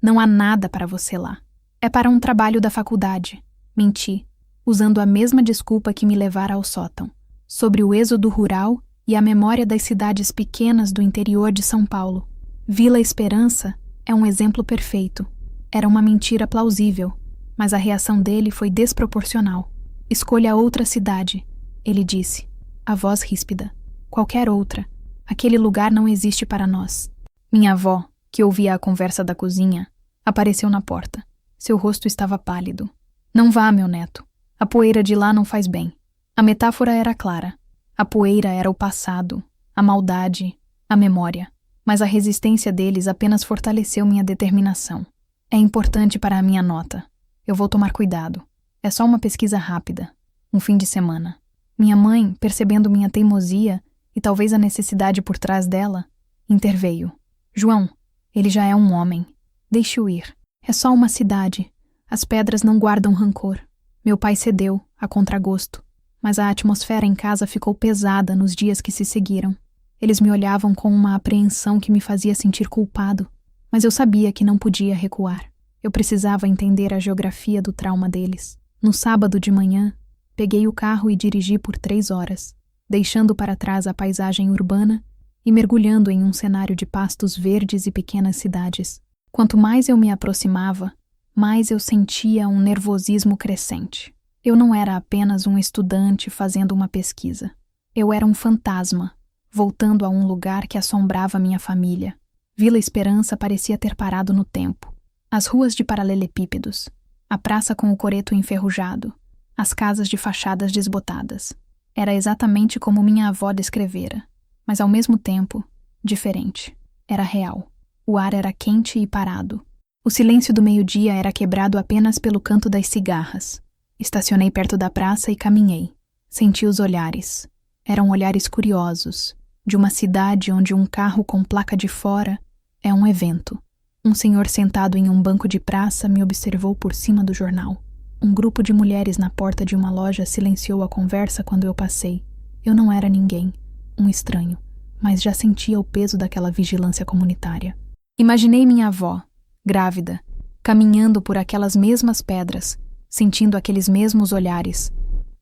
Não há nada para você lá. É para um trabalho da faculdade. Menti, usando a mesma desculpa que me levara ao sótão. Sobre o êxodo rural e a memória das cidades pequenas do interior de São Paulo. Vila Esperança é um exemplo perfeito. Era uma mentira plausível, mas a reação dele foi desproporcional. Escolha outra cidade, ele disse, a voz ríspida. Qualquer outra. Aquele lugar não existe para nós. Minha avó, que ouvia a conversa da cozinha, apareceu na porta. Seu rosto estava pálido. Não vá, meu neto. A poeira de lá não faz bem. A metáfora era clara. A poeira era o passado, a maldade, a memória. Mas a resistência deles apenas fortaleceu minha determinação. É importante para a minha nota. Eu vou tomar cuidado. É só uma pesquisa rápida. Um fim de semana. Minha mãe, percebendo minha teimosia e talvez a necessidade por trás dela, interveio. João, ele já é um homem. Deixe-o ir. É só uma cidade. As pedras não guardam rancor. Meu pai cedeu, a contragosto. Mas a atmosfera em casa ficou pesada nos dias que se seguiram. Eles me olhavam com uma apreensão que me fazia sentir culpado, mas eu sabia que não podia recuar. Eu precisava entender a geografia do trauma deles. No sábado de manhã, peguei o carro e dirigi por 3 horas, deixando para trás a paisagem urbana e mergulhando em um cenário de pastos verdes e pequenas cidades. Quanto mais eu me aproximava, mais eu sentia um nervosismo crescente. Eu não era apenas um estudante fazendo uma pesquisa. Eu era um fantasma, voltando a um lugar que assombrava minha família. Vila Esperança parecia ter parado no tempo. As ruas de paralelepípedos, a praça com o coreto enferrujado, as casas de fachadas desbotadas. Era exatamente como minha avó descrevera, mas ao mesmo tempo, diferente. Era real. O ar era quente e parado. O silêncio do meio-dia era quebrado apenas pelo canto das cigarras. Estacionei perto da praça e caminhei. Senti os olhares. Eram olhares curiosos, de uma cidade onde um carro com placa de fora é um evento. Um senhor sentado em um banco de praça me observou por cima do jornal. Um grupo de mulheres na porta de uma loja silenciou a conversa quando eu passei. Eu não era ninguém, um estranho, mas já sentia o peso daquela vigilância comunitária. Imaginei minha avó, grávida, caminhando por aquelas mesmas pedras, sentindo aqueles mesmos olhares,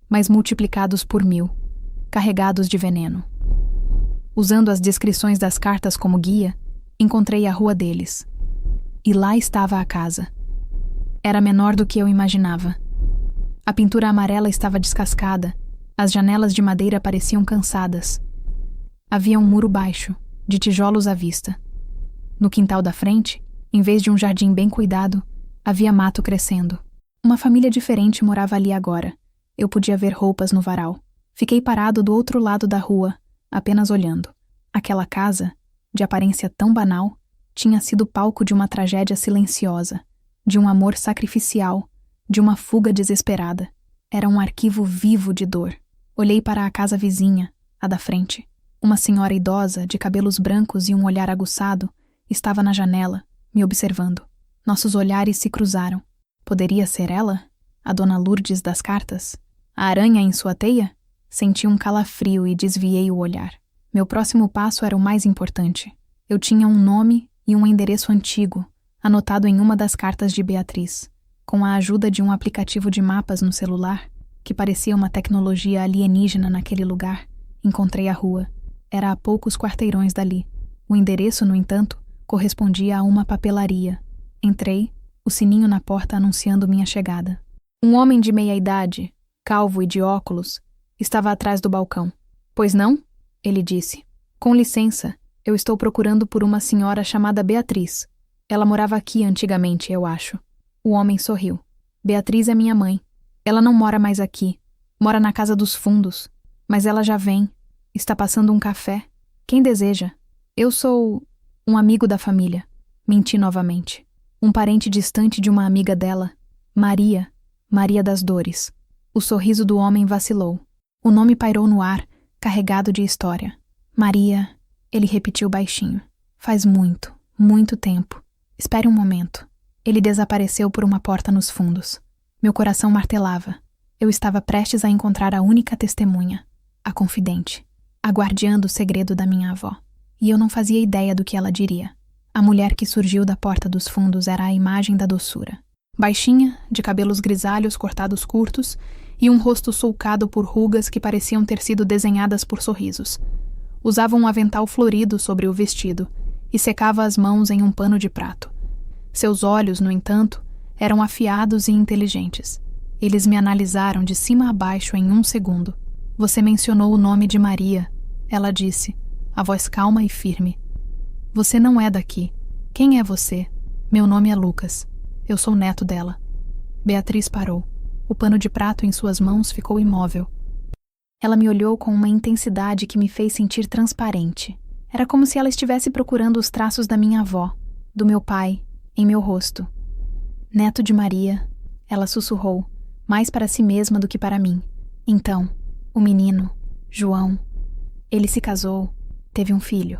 mas multiplicados por 1000, carregados de veneno. Usando as descrições das cartas como guia, encontrei a rua deles. E lá estava a casa. Era menor do que eu imaginava. A pintura amarela estava descascada, as janelas de madeira pareciam cansadas. Havia um muro baixo, de tijolos à vista. No quintal da frente, em vez de um jardim bem cuidado, havia mato crescendo. Uma família diferente morava ali agora. Eu podia ver roupas no varal. Fiquei parado do outro lado da rua, apenas olhando. Aquela casa, de aparência tão banal, tinha sido palco de uma tragédia silenciosa, de um amor sacrificial, de uma fuga desesperada. Era um arquivo vivo de dor. Olhei para a casa vizinha, a da frente. Uma senhora idosa, de cabelos brancos e um olhar aguçado, estava na janela, me observando. Nossos olhares se cruzaram. Poderia ser ela? A dona Lourdes das cartas? A aranha em sua teia? Senti um calafrio e desviei o olhar. Meu próximo passo era o mais importante. Eu tinha um nome e um endereço antigo, anotado em uma das cartas de Beatriz. Com a ajuda de um aplicativo de mapas no celular, que parecia uma tecnologia alienígena naquele lugar, encontrei a rua. Era a poucos quarteirões dali. O endereço, no entanto, correspondia a uma papelaria. Entrei, o sininho na porta anunciando minha chegada. Um homem de meia-idade, calvo e de óculos, estava atrás do balcão. "Pois não?" ele disse. "Com licença, eu estou procurando por uma senhora chamada Beatriz. Ela morava aqui antigamente, eu acho." O homem sorriu. "Beatriz é minha mãe. Ela não mora mais aqui. Mora na casa dos fundos. Mas ela já vem. Está passando um café. Quem deseja?" "Eu sou um amigo da família." Menti novamente. Um parente distante de uma amiga dela. Maria. Maria das Dores. O sorriso do homem vacilou. O nome pairou no ar, carregado de história. "Maria", ele repetiu baixinho. "Faz muito, muito tempo. Espere um momento." Ele desapareceu por uma porta nos fundos. Meu coração martelava. Eu estava prestes a encontrar a única testemunha, a confidente, a guardiã do segredo da minha avó. E eu não fazia ideia do que ela diria. A mulher que surgiu da porta dos fundos era a imagem da doçura. Baixinha, de cabelos grisalhos cortados curtos, e um rosto sulcado por rugas que pareciam ter sido desenhadas por sorrisos. Usava um avental florido sobre o vestido e secava as mãos em um pano de prato. Seus olhos, no entanto, eram afiados e inteligentes. Eles me analisaram de cima a baixo em um segundo. "Você mencionou o nome de Maria", ela disse, a voz calma e firme. "Você não é daqui. Quem é você?" "Meu nome é Lucas. Eu sou neto dela." Beatriz parou. O pano de prato em suas mãos ficou imóvel. Ela me olhou com uma intensidade que me fez sentir transparente. Era como se ela estivesse procurando os traços da minha avó, do meu pai, em meu rosto. "Neto de Maria", ela sussurrou, mais para si mesma do que para mim. "Então, o menino, João, ele se casou, teve um filho."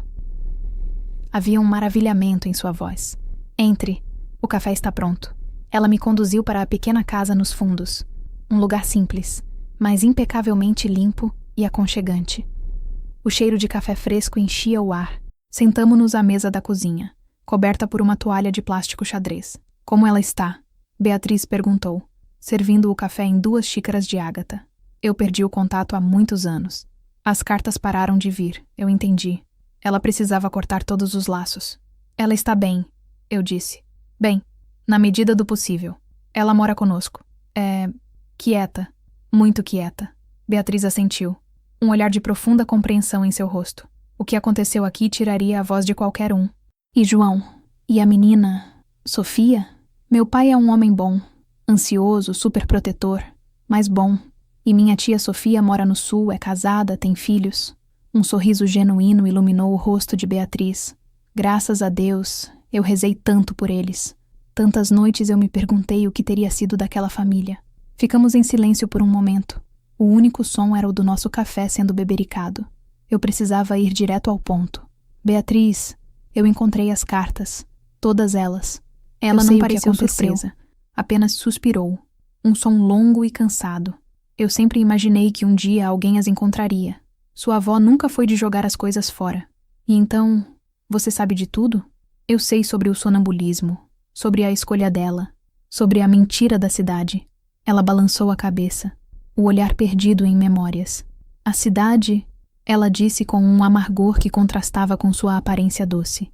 Havia um maravilhamento em sua voz. "Entre, o café está pronto." Ela me conduziu para a pequena casa nos fundos. Um lugar simples, mas impecavelmente limpo e aconchegante. O cheiro de café fresco enchia o ar. Sentamo-nos à mesa da cozinha, coberta por uma toalha de plástico xadrez. "Como ela está?" Beatriz perguntou, servindo o café em 2 xícaras de ágata. "Eu perdi o contato há muitos anos. As cartas pararam de vir, eu entendi. Ela precisava cortar todos os laços." "Ela está bem", eu disse. "Bem, na medida do possível. Ela mora conosco. É quieta, muito quieta." Beatriz assentiu, um olhar de profunda compreensão em seu rosto. O que aconteceu aqui tiraria a voz de qualquer um. "E João? E a menina? Sofia?" "Meu pai é um homem bom, ansioso, superprotetor, mas bom. E minha tia Sofia mora no sul, é casada, tem filhos." Um sorriso genuíno iluminou o rosto de Beatriz. "Graças a Deus, eu rezei tanto por eles. Tantas noites eu me perguntei o que teria sido daquela família." Ficamos em silêncio por um momento. O único som era o do nosso café sendo bebericado. Eu precisava ir direto ao ponto. "Beatriz, eu encontrei as cartas. Todas elas." Ela não pareceu surpresa. Apenas suspirou. Um som longo e cansado. Eu sempre imaginei que um dia alguém as encontraria. Sua avó nunca foi de jogar as coisas fora. "E então, você sabe de tudo?" "Eu sei sobre o sonambulismo, sobre a escolha dela, sobre a mentira da cidade." Ela balançou a cabeça, o olhar perdido em memórias. "A cidade", ela disse com um amargor que contrastava com sua aparência doce.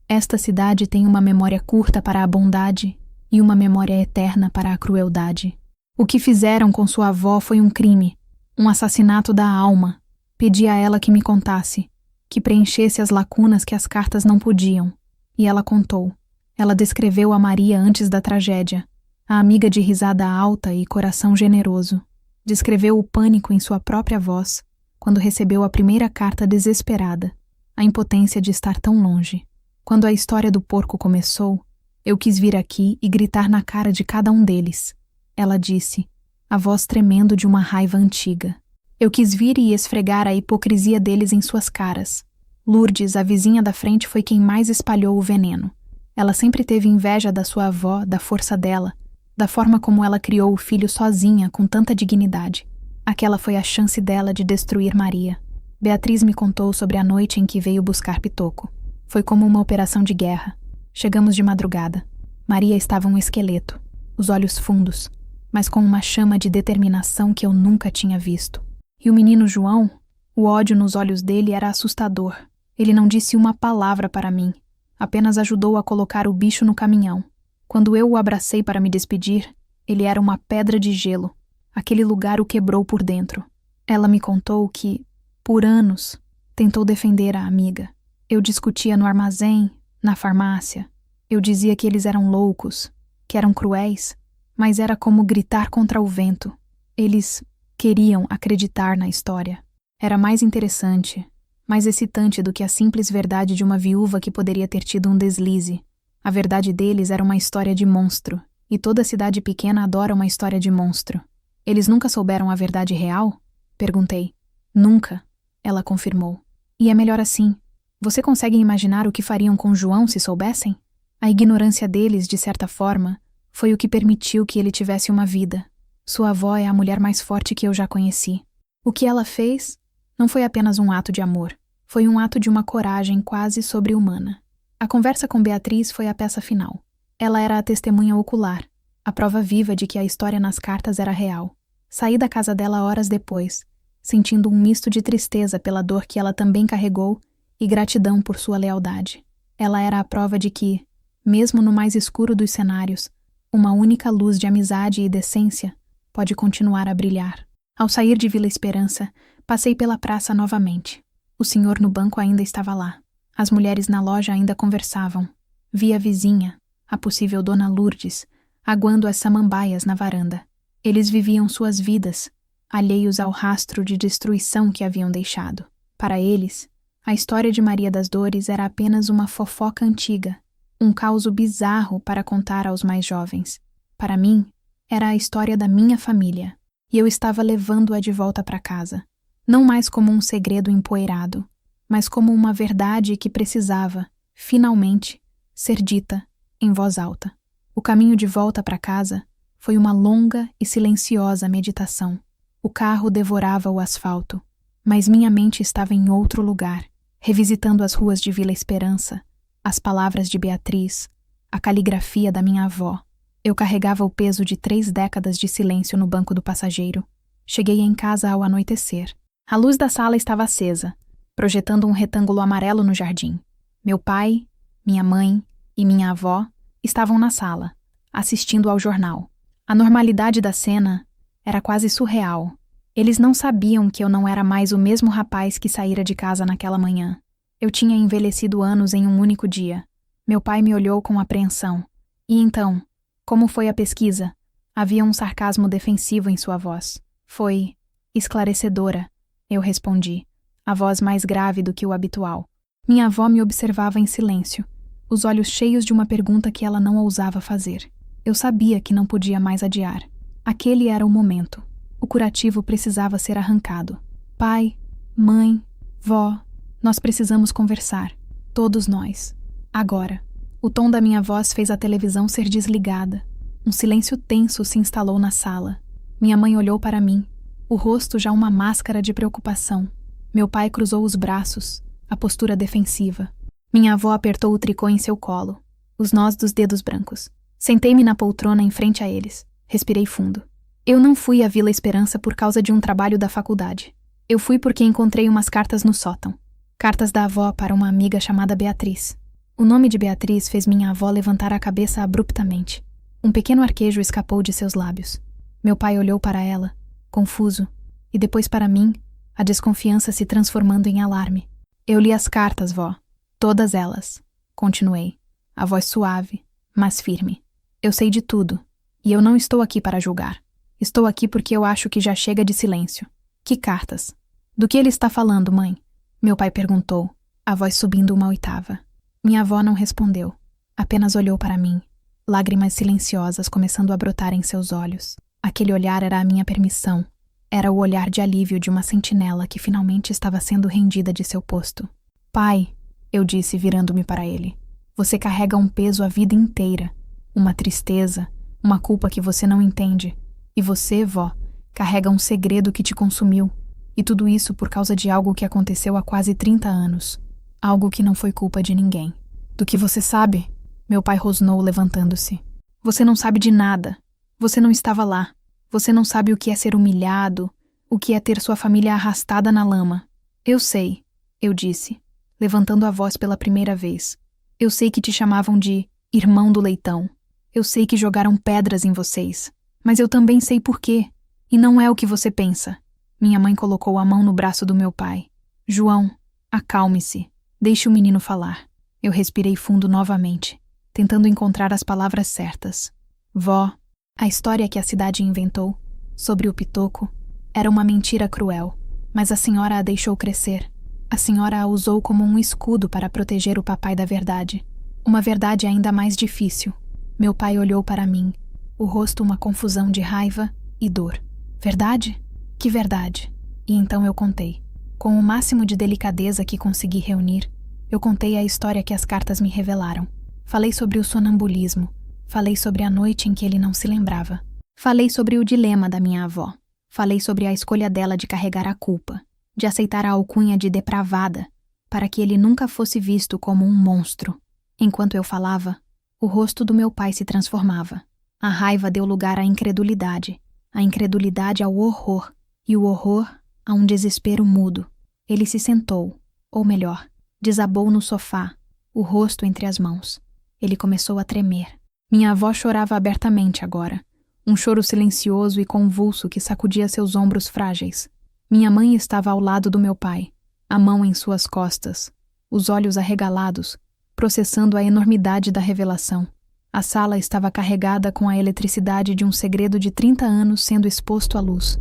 "Esta cidade tem uma memória curta para a bondade e uma memória eterna para a crueldade. O que fizeram com sua avó foi um crime, um assassinato da alma. Pedi a ela que me contasse, que preenchesse as lacunas que as cartas não podiam. E ela contou. Ela descreveu a Maria antes da tragédia, a amiga de risada alta e coração generoso. Descreveu o pânico em sua própria voz, quando recebeu a primeira carta desesperada, a impotência de estar tão longe. Quando a história do porco começou, eu quis vir aqui e gritar na cara de cada um deles." Ela disse, a voz tremendo de uma raiva antiga. "Eu quis vir e esfregar a hipocrisia deles em suas caras. Lourdes, a vizinha da frente, foi quem mais espalhou o veneno. Ela sempre teve inveja da sua avó, da força dela, da forma como ela criou o filho sozinha, com tanta dignidade. Aquela foi a chance dela de destruir Maria." Beatriz me contou sobre a noite em que veio buscar Pitoco. Foi como uma operação de guerra. Chegamos de madrugada. Maria estava um esqueleto, os olhos fundos, mas com uma chama de determinação que eu nunca tinha visto. E o menino João, o ódio nos olhos dele era assustador. Ele não disse uma palavra para mim, apenas ajudou a colocar o bicho no caminhão. Quando eu o abracei para me despedir, ele era uma pedra de gelo. Aquele lugar o quebrou por dentro. Ela me contou que, por anos, tentou defender a amiga. Eu discutia no armazém, na farmácia. Eu dizia que eles eram loucos, que eram cruéis, mas era como gritar contra o vento. Eles queriam acreditar na história. Era mais interessante, mais excitante do que a simples verdade de uma viúva que poderia ter tido um deslize. A verdade deles era uma história de monstro, e toda cidade pequena adora uma história de monstro. Eles nunca souberam a verdade real? Perguntei. Nunca, ela confirmou. E é melhor assim. Você consegue imaginar o que fariam com João se soubessem? A ignorância deles, de certa forma, foi o que permitiu que ele tivesse uma vida. Sua avó é a mulher mais forte que eu já conheci. O que ela fez não foi apenas um ato de amor. Foi um ato de uma coragem quase sobre-humana. A conversa com Beatriz foi a peça final. Ela era a testemunha ocular, a prova viva de que a história nas cartas era real. Saí da casa dela horas depois, sentindo um misto de tristeza pela dor que ela também carregou e gratidão por sua lealdade. Ela era a prova de que, mesmo no mais escuro dos cenários, uma única luz de amizade e decência pode continuar a brilhar. Ao sair de Vila Esperança, passei pela praça novamente. O senhor no banco ainda estava lá. As mulheres na loja ainda conversavam. Vi a vizinha, a possível dona Lourdes, aguando as samambaias na varanda. Eles viviam suas vidas, alheios ao rastro de destruição que haviam deixado. Para eles, a história de Maria das Dores era apenas uma fofoca antiga, um causo bizarro para contar aos mais jovens. Para mim, era a história da minha família, e eu estava levando-a de volta para casa, não mais como um segredo empoeirado, mas como uma verdade que precisava, finalmente, ser dita em voz alta. O caminho de volta para casa foi uma longa e silenciosa meditação. O carro devorava o asfalto, mas minha mente estava em outro lugar, revisitando as ruas de Vila Esperança, as palavras de Beatriz, a caligrafia da minha avó. Eu carregava o peso de 3 décadas de silêncio no banco do passageiro. Cheguei em casa ao anoitecer. A luz da sala estava acesa, projetando um retângulo amarelo no jardim. Meu pai, minha mãe e minha avó estavam na sala, assistindo ao jornal. A normalidade da cena era quase surreal. Eles não sabiam que eu não era mais o mesmo rapaz que saíra de casa naquela manhã. Eu tinha envelhecido anos em um único dia. Meu pai me olhou com apreensão. E então, como foi a pesquisa? Havia um sarcasmo defensivo em sua voz. Foi esclarecedora, eu respondi, a voz mais grave do que o habitual. Minha avó me observava em silêncio, os olhos cheios de uma pergunta que ela não ousava fazer. Eu sabia que não podia mais adiar. Aquele era o momento. O curativo precisava ser arrancado. Pai, mãe, vó, nós precisamos conversar. Todos nós. Agora. O tom da minha voz fez a televisão ser desligada. Um silêncio tenso se instalou na sala. Minha mãe olhou para mim, o rosto já uma máscara de preocupação. Meu pai cruzou os braços, a postura defensiva. Minha avó apertou o tricô em seu colo, os nós dos dedos brancos. Sentei-me na poltrona em frente a eles. Respirei fundo. Eu não fui à Vila Esperança por causa de um trabalho da faculdade. Eu fui porque encontrei umas cartas no sótão. Cartas da avó para uma amiga chamada Beatriz. O nome de Beatriz fez minha avó levantar a cabeça abruptamente. Um pequeno arquejo escapou de seus lábios. Meu pai olhou para ela, confuso, e depois para mim, a desconfiança se transformando em alarme. Eu li as cartas, vó. Todas elas. Continuei, a voz suave, mas firme. Eu sei de tudo, e eu não estou aqui para julgar. Estou aqui porque eu acho que já chega de silêncio. Que cartas? Do que ele está falando, mãe? Meu pai perguntou, a voz subindo uma oitava. Minha avó não respondeu, apenas olhou para mim, lágrimas silenciosas começando a brotar em seus olhos. Aquele olhar era a minha permissão. Era o olhar de alívio de uma sentinela que finalmente estava sendo rendida de seu posto. Pai, eu disse virando-me para ele, você carrega um peso a vida inteira, uma tristeza, uma culpa que você não entende. E você, vó, carrega um segredo que te consumiu. E tudo isso por causa de algo que aconteceu há quase 30 anos. Algo que não foi culpa de ninguém. Do que você sabe? Meu pai rosnou levantando-se. Você não sabe de nada. Você não estava lá. Você não sabe o que é ser humilhado, o que é ter sua família arrastada na lama. Eu sei, eu disse, levantando a voz pela primeira vez. Eu sei que te chamavam de irmão do leitão. Eu sei que jogaram pedras em vocês, mas eu também sei por quê. E não é o que você pensa. Minha mãe colocou a mão no braço do meu pai. João, acalme-se. Deixe o menino falar. Eu respirei fundo novamente, tentando encontrar as palavras certas. Vó, a história que a cidade inventou, sobre o Pitoco, era uma mentira cruel, mas a senhora a deixou crescer. A senhora a usou como um escudo para proteger o papai da verdade. Uma verdade ainda mais difícil. Meu pai olhou para mim, o rosto uma confusão de raiva e dor. Verdade? Que verdade? E então eu contei. Com o máximo de delicadeza que consegui reunir, eu contei a história que as cartas me revelaram. Falei sobre o sonambulismo. Falei sobre a noite em que ele não se lembrava. Falei sobre o dilema da minha avó. Falei sobre a escolha dela de carregar a culpa, de aceitar a alcunha de depravada, para que ele nunca fosse visto como um monstro. Enquanto eu falava, o rosto do meu pai se transformava. A raiva deu lugar à incredulidade, a incredulidade ao horror, e o horror a um desespero mudo. Ele se sentou, ou melhor, desabou no sofá, o rosto entre as mãos. Ele começou a tremer. Minha avó chorava abertamente agora, um choro silencioso e convulso que sacudia seus ombros frágeis. Minha mãe estava ao lado do meu pai, a mão em suas costas, os olhos arregalados, processando a enormidade da revelação. A sala estava carregada com a eletricidade de um segredo de 30 anos sendo exposto à luz.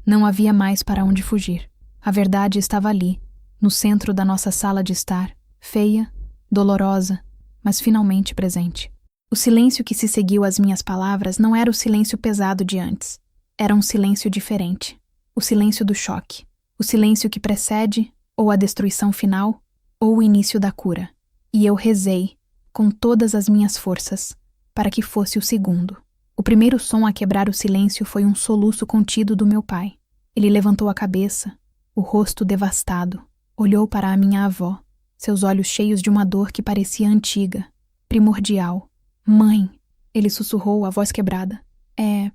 Não havia mais para onde fugir. A verdade estava ali, no centro da nossa sala de estar, feia, dolorosa, mas finalmente presente. O silêncio que se seguiu às minhas palavras não era o silêncio pesado de antes. Era um silêncio diferente. O silêncio do choque. O silêncio que precede ou a destruição final ou o início da cura. E eu rezei, com todas as minhas forças, para que fosse o segundo. O primeiro som a quebrar o silêncio foi um soluço contido do meu pai. Ele levantou a cabeça, o rosto devastado, olhou para a minha avó, seus olhos cheios de uma dor que parecia antiga, primordial. Mãe, ele sussurrou, a voz quebrada. É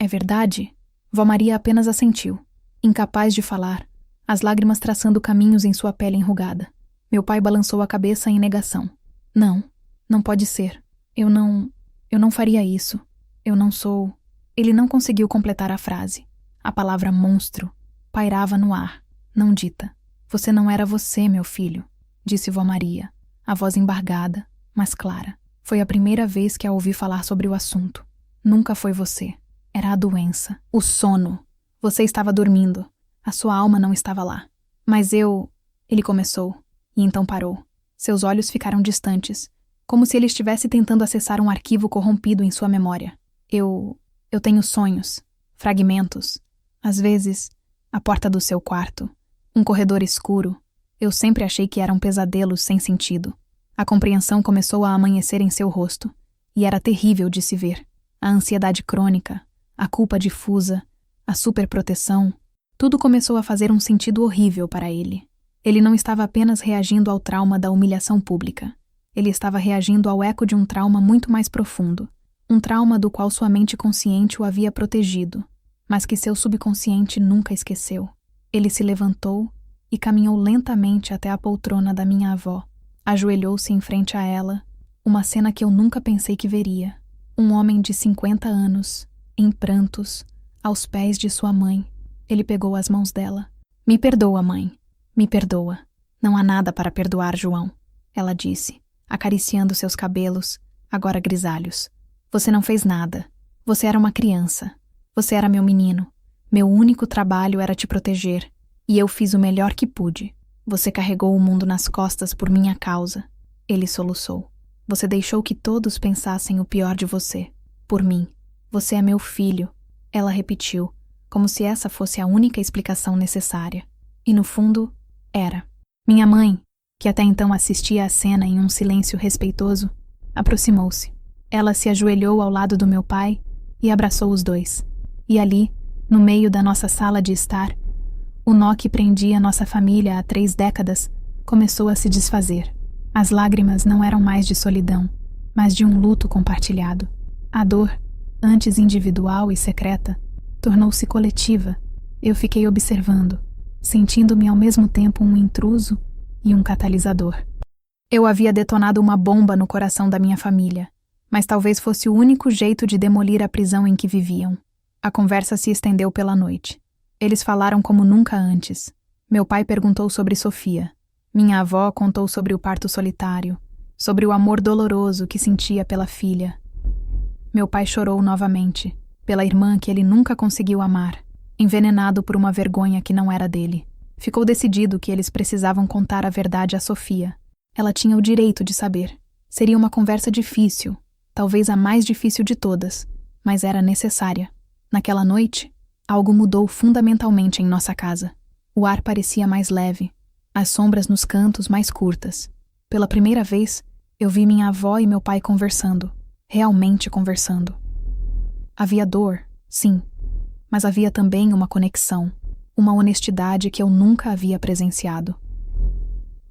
verdade? Vó Maria apenas assentiu, incapaz de falar, as lágrimas traçando caminhos em sua pele enrugada. Meu pai balançou a cabeça em negação. Não pode ser. Eu não faria isso. Eu não sou... Ele não conseguiu completar a frase. A palavra monstro pairava no ar, não dita. Você não era você, meu filho, disse vó Maria, a voz embargada, mas clara. Foi a primeira vez que a ouvi falar sobre o assunto. Nunca foi você. Era a doença, o sono. Você estava dormindo. A sua alma não estava lá. Mas eu... Ele começou, e então parou. Seus olhos ficaram distantes, como se ele estivesse tentando acessar um arquivo corrompido em sua memória. Eu tenho sonhos, fragmentos. Às vezes, a porta do seu quarto, um corredor escuro. Eu sempre achei que eram pesadelos sem sentido. A compreensão começou a amanhecer em seu rosto, e era terrível de se ver. A ansiedade crônica, a culpa difusa, a superproteção, tudo começou a fazer um sentido horrível para ele. Ele não estava apenas reagindo ao trauma da humilhação pública. Ele estava reagindo ao eco de um trauma muito mais profundo, um trauma do qual sua mente consciente o havia protegido, mas que seu subconsciente nunca esqueceu. Ele se levantou e caminhou lentamente até a poltrona da minha avó. Ajoelhou-se em frente a ela, uma cena que eu nunca pensei que veria. Um homem de 50 anos, em prantos, aos pés de sua mãe. Ele pegou as mãos dela. Me perdoa, mãe. Me perdoa. Não há nada para perdoar, João, ela disse, acariciando seus cabelos, agora grisalhos. Você não fez nada. Você era uma criança. Você era meu menino. Meu único trabalho era te proteger. E eu fiz o melhor que pude. Você carregou o mundo nas costas por minha causa. Ele soluçou. Você deixou que todos pensassem o pior de você. Por mim. Você é meu filho. Ela repetiu, como se essa fosse a única explicação necessária. E no fundo, era. Minha mãe, que até então assistia à cena em um silêncio respeitoso, aproximou-se. Ela se ajoelhou ao lado do meu pai e abraçou os dois. E ali, no meio da nossa sala de estar, o nó que prendia nossa família há 3 décadas começou a se desfazer. As lágrimas não eram mais de solidão, mas de um luto compartilhado. A dor, antes individual e secreta, tornou-se coletiva. Eu fiquei observando, sentindo-me ao mesmo tempo um intruso e um catalisador. Eu havia detonado uma bomba no coração da minha família, mas talvez fosse o único jeito de demolir a prisão em que viviam. A conversa se estendeu pela noite. Eles falaram como nunca antes. Meu pai perguntou sobre Sofia. Minha avó contou sobre o parto solitário, sobre o amor doloroso que sentia pela filha. Meu pai chorou novamente, pela irmã que ele nunca conseguiu amar, envenenado por uma vergonha que não era dele. Ficou decidido que eles precisavam contar a verdade a Sofia. Ela tinha o direito de saber. Seria uma conversa difícil, talvez a mais difícil de todas, mas era necessária. Naquela noite, algo mudou fundamentalmente em nossa casa. O ar parecia mais leve, as sombras nos cantos mais curtas. Pela primeira vez, eu vi minha avó e meu pai conversando, realmente conversando. Havia dor, sim, mas havia também uma conexão, uma honestidade que eu nunca havia presenciado.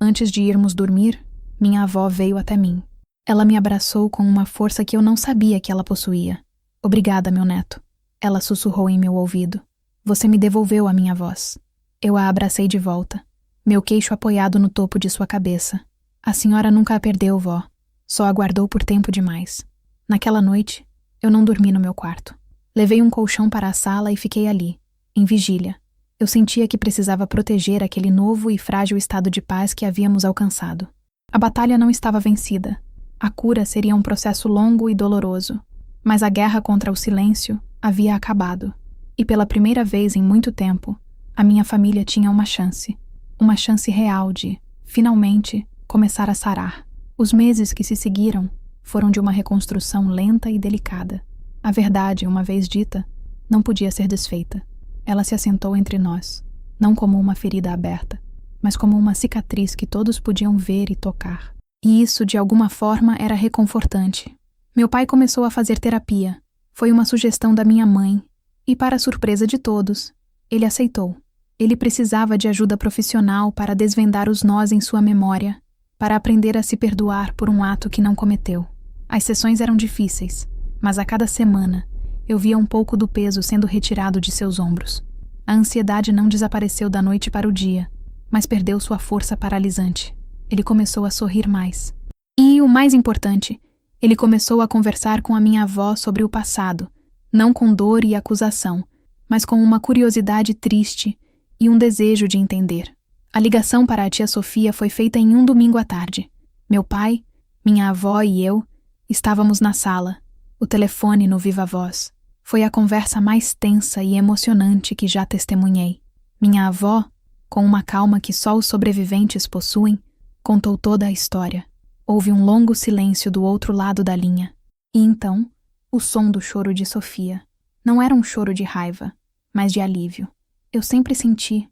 Antes de irmos dormir, minha avó veio até mim. Ela me abraçou com uma força que eu não sabia que ela possuía. Obrigada, meu neto. Ela sussurrou em meu ouvido. Você me devolveu a minha voz. Eu a abracei de volta, meu queixo apoiado no topo de sua cabeça. A senhora nunca a perdeu, vó. Só aguardou por tempo demais. Naquela noite, eu não dormi no meu quarto. Levei um colchão para a sala e fiquei ali, em vigília. Eu sentia que precisava proteger aquele novo e frágil estado de paz que havíamos alcançado. A batalha não estava vencida. A cura seria um processo longo e doloroso. Mas a guerra contra o silêncio havia acabado. E pela primeira vez em muito tempo, a minha família tinha uma chance real de, finalmente, começar a sarar. Os meses que se seguiram foram de uma reconstrução lenta e delicada. A verdade, uma vez dita, não podia ser desfeita. Ela se assentou entre nós, não como uma ferida aberta, mas como uma cicatriz que todos podiam ver e tocar. E isso, de alguma forma, era reconfortante. Meu pai começou a fazer terapia. Foi uma sugestão da minha mãe, e para a surpresa de todos, ele aceitou. Ele precisava de ajuda profissional para desvendar os nós em sua memória, para aprender a se perdoar por um ato que não cometeu. As sessões eram difíceis, mas a cada semana eu via um pouco do peso sendo retirado de seus ombros. A ansiedade não desapareceu da noite para o dia, mas perdeu sua força paralisante. Ele começou a sorrir mais. E, o mais importante, ele começou a conversar com a minha avó sobre o passado, não com dor e acusação, mas com uma curiosidade triste e um desejo de entender. A ligação para a tia Sofia foi feita em um domingo à tarde. Meu pai, minha avó e eu estávamos na sala, o telefone no viva voz. Foi a conversa mais tensa e emocionante que já testemunhei. Minha avó, com uma calma que só os sobreviventes possuem, contou toda a história. Houve um longo silêncio do outro lado da linha. E então, o som do choro de Sofia. Não era um choro de raiva, mas de alívio. Eu sempre senti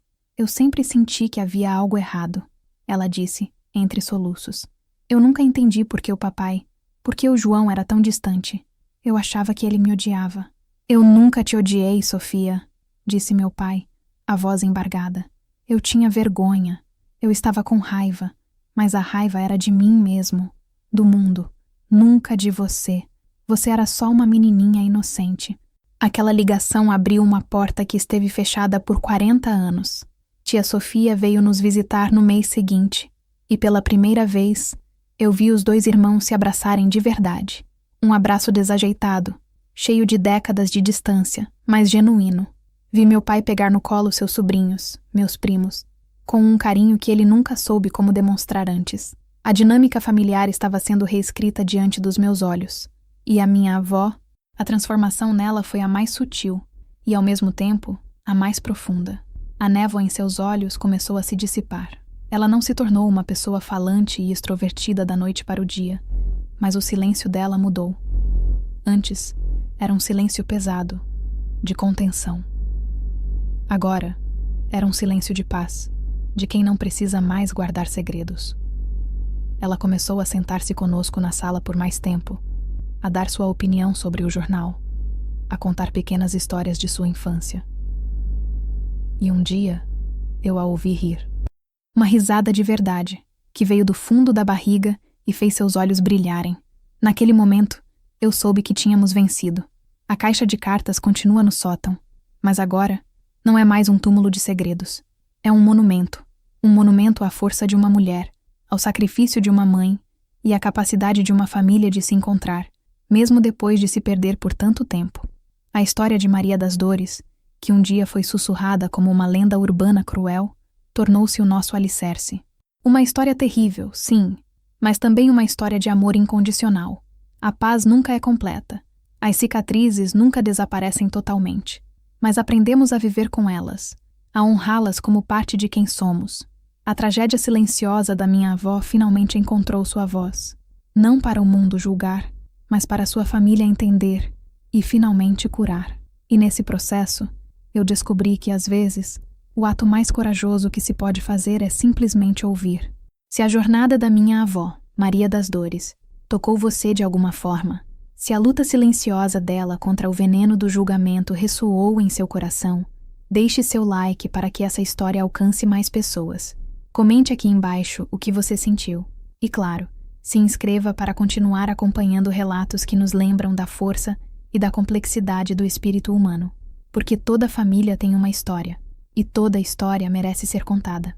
que havia algo errado, ela disse, entre soluços. Eu nunca entendi por que o João era tão distante. Eu achava que ele me odiava. Eu nunca te odiei, Sofia, disse meu pai, a voz embargada. Eu tinha vergonha. Eu estava com raiva, mas a raiva era de mim mesmo, do mundo, nunca de você. Você era só uma menininha inocente. Aquela ligação abriu uma porta que esteve fechada por 40 anos. Tia Sofia veio nos visitar no mês seguinte, e pela primeira vez, eu vi os dois irmãos se abraçarem de verdade. Um abraço desajeitado, cheio de décadas de distância, mas genuíno. Vi meu pai pegar no colo seus sobrinhos, meus primos, com um carinho que ele nunca soube como demonstrar antes. A dinâmica familiar estava sendo reescrita diante dos meus olhos. E a minha avó, a transformação nela foi a mais sutil e, ao mesmo tempo, a mais profunda. A névoa em seus olhos começou a se dissipar. Ela não se tornou uma pessoa falante e extrovertida da noite para o dia, mas o silêncio dela mudou. Antes, era um silêncio pesado, de contenção. Agora, era um silêncio de paz, de quem não precisa mais guardar segredos. Ela começou a sentar-se conosco na sala por mais tempo, a dar sua opinião sobre o jornal, a contar pequenas histórias de sua infância. E um dia, eu a ouvi rir. Uma risada de verdade, que veio do fundo da barriga e fez seus olhos brilharem. Naquele momento, eu soube que tínhamos vencido. A caixa de cartas continua no sótão, mas agora não é mais um túmulo de segredos. É um monumento à força de uma mulher, ao sacrifício de uma mãe e à capacidade de uma família de se encontrar, mesmo depois de se perder por tanto tempo. A história de Maria das Dores, que um dia foi sussurrada como uma lenda urbana cruel, tornou-se o nosso alicerce. Uma história terrível, sim, mas também uma história de amor incondicional. A paz nunca é completa. As cicatrizes nunca desaparecem totalmente, mas aprendemos a viver com elas, a honrá-las como parte de quem somos. A tragédia silenciosa da minha avó finalmente encontrou sua voz, não para o mundo julgar, mas para sua família entender e finalmente curar. E nesse processo, eu descobri que, às vezes, o ato mais corajoso que se pode fazer é simplesmente ouvir. Se a jornada da minha avó, Maria das Dores, tocou você de alguma forma, se a luta silenciosa dela contra o veneno do julgamento ressoou em seu coração, deixe seu like para que essa história alcance mais pessoas. Comente aqui embaixo o que você sentiu. E claro, se inscreva para continuar acompanhando relatos que nos lembram da força e da complexidade do espírito humano. Porque toda família tem uma história, e toda história merece ser contada.